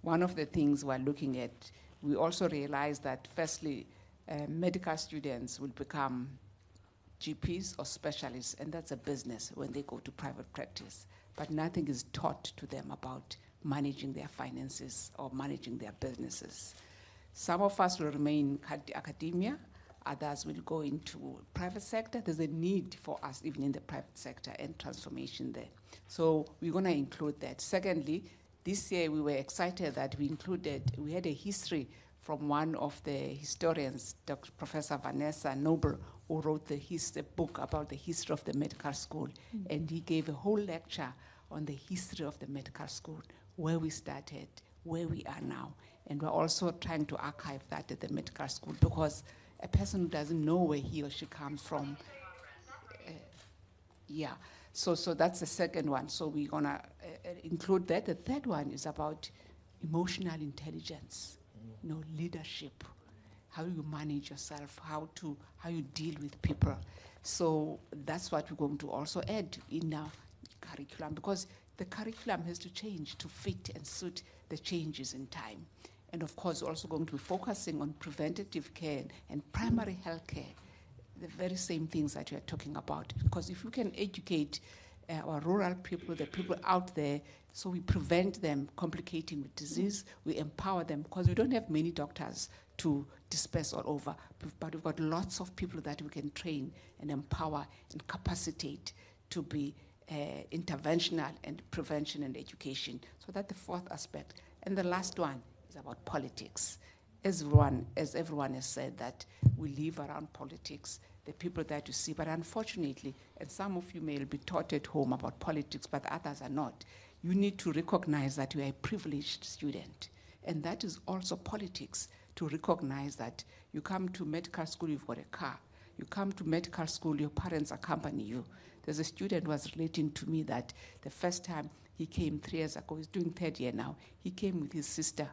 One of the things we're looking at, we also realize that firstly, medical students will become GPs or specialists, and that's a business when they go to private practice. But nothing is taught to them about managing their finances or managing their businesses. Some of us will remain in academia, others will go into private sector. There's a need for us even in the private sector and transformation there. So we're going to include that. Secondly, this year we were excited that we had a history from one of the historians, Dr. Professor Vanessa Noble, who wrote the book about the history of the medical school. And he gave a whole lecture on the history of the medical school, where we started, where we are now. And we're also trying to archive that at the medical school, because a person who doesn't know where he or she comes from, So that's the second one. So we're gonna include that. The third one is about emotional intelligence, leadership, how you manage yourself, how you deal with people. So that's what we're going to also add in our curriculum, because the curriculum has to change to fit and suit the changes in time. And of course, we're also going to be focusing on preventative care and primary health care, the very same things that we are talking about. Because if we can educate our rural people, the people out there, so we prevent them complicating with disease, we empower them, because we don't have many doctors to disperse all over, but we've got lots of people that we can train and empower and capacitate to be interventional and prevention and education. So that's the fourth aspect. And the last one is about politics. As everyone has said, that we live around politics, the people that you see, but unfortunately, and some of you may be taught at home about politics, but others are not, you need to recognize that you are a privileged student. And that is also politics, to recognize that you come to medical school, you've got a car. You come to medical school, your parents accompany you. There's a student who was relating to me that the first time he came 3 years ago, he's doing third year now, he came with his sister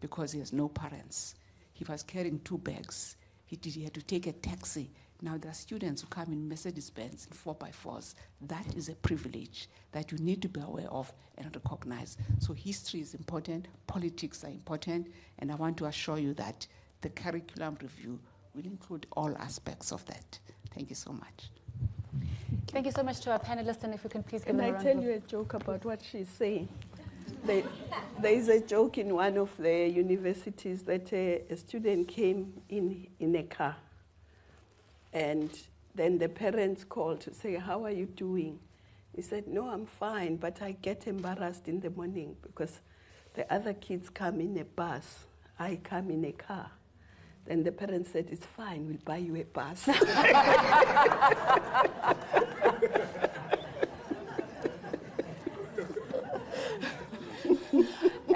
because he has no parents. He was carrying 2 bags. He had to take a taxi. Now there are students who come in Mercedes-Benz in 4x4s. That is a privilege that you need to be aware of and recognize. So history is important, politics are important, and I want to assure you that the curriculum review will include all aspects of that. Thank you so much. Thank you so much to our panelists, and if we can please give Can them a I round tell of you a joke about what she's saying? There is a joke in one of the universities that a student came in a car, and then the parents called to say, "How are you doing?" He said, "No, I'm fine, but I get embarrassed in the morning because the other kids come in a bus, I come in a car." Then the parents said, "It's fine, we'll buy you a bus."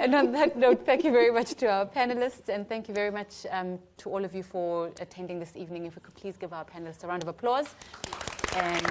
And on that note, thank you very much to our panelists, and thank you very much to all of you for attending this evening. If we could please give our panelists a round of applause. And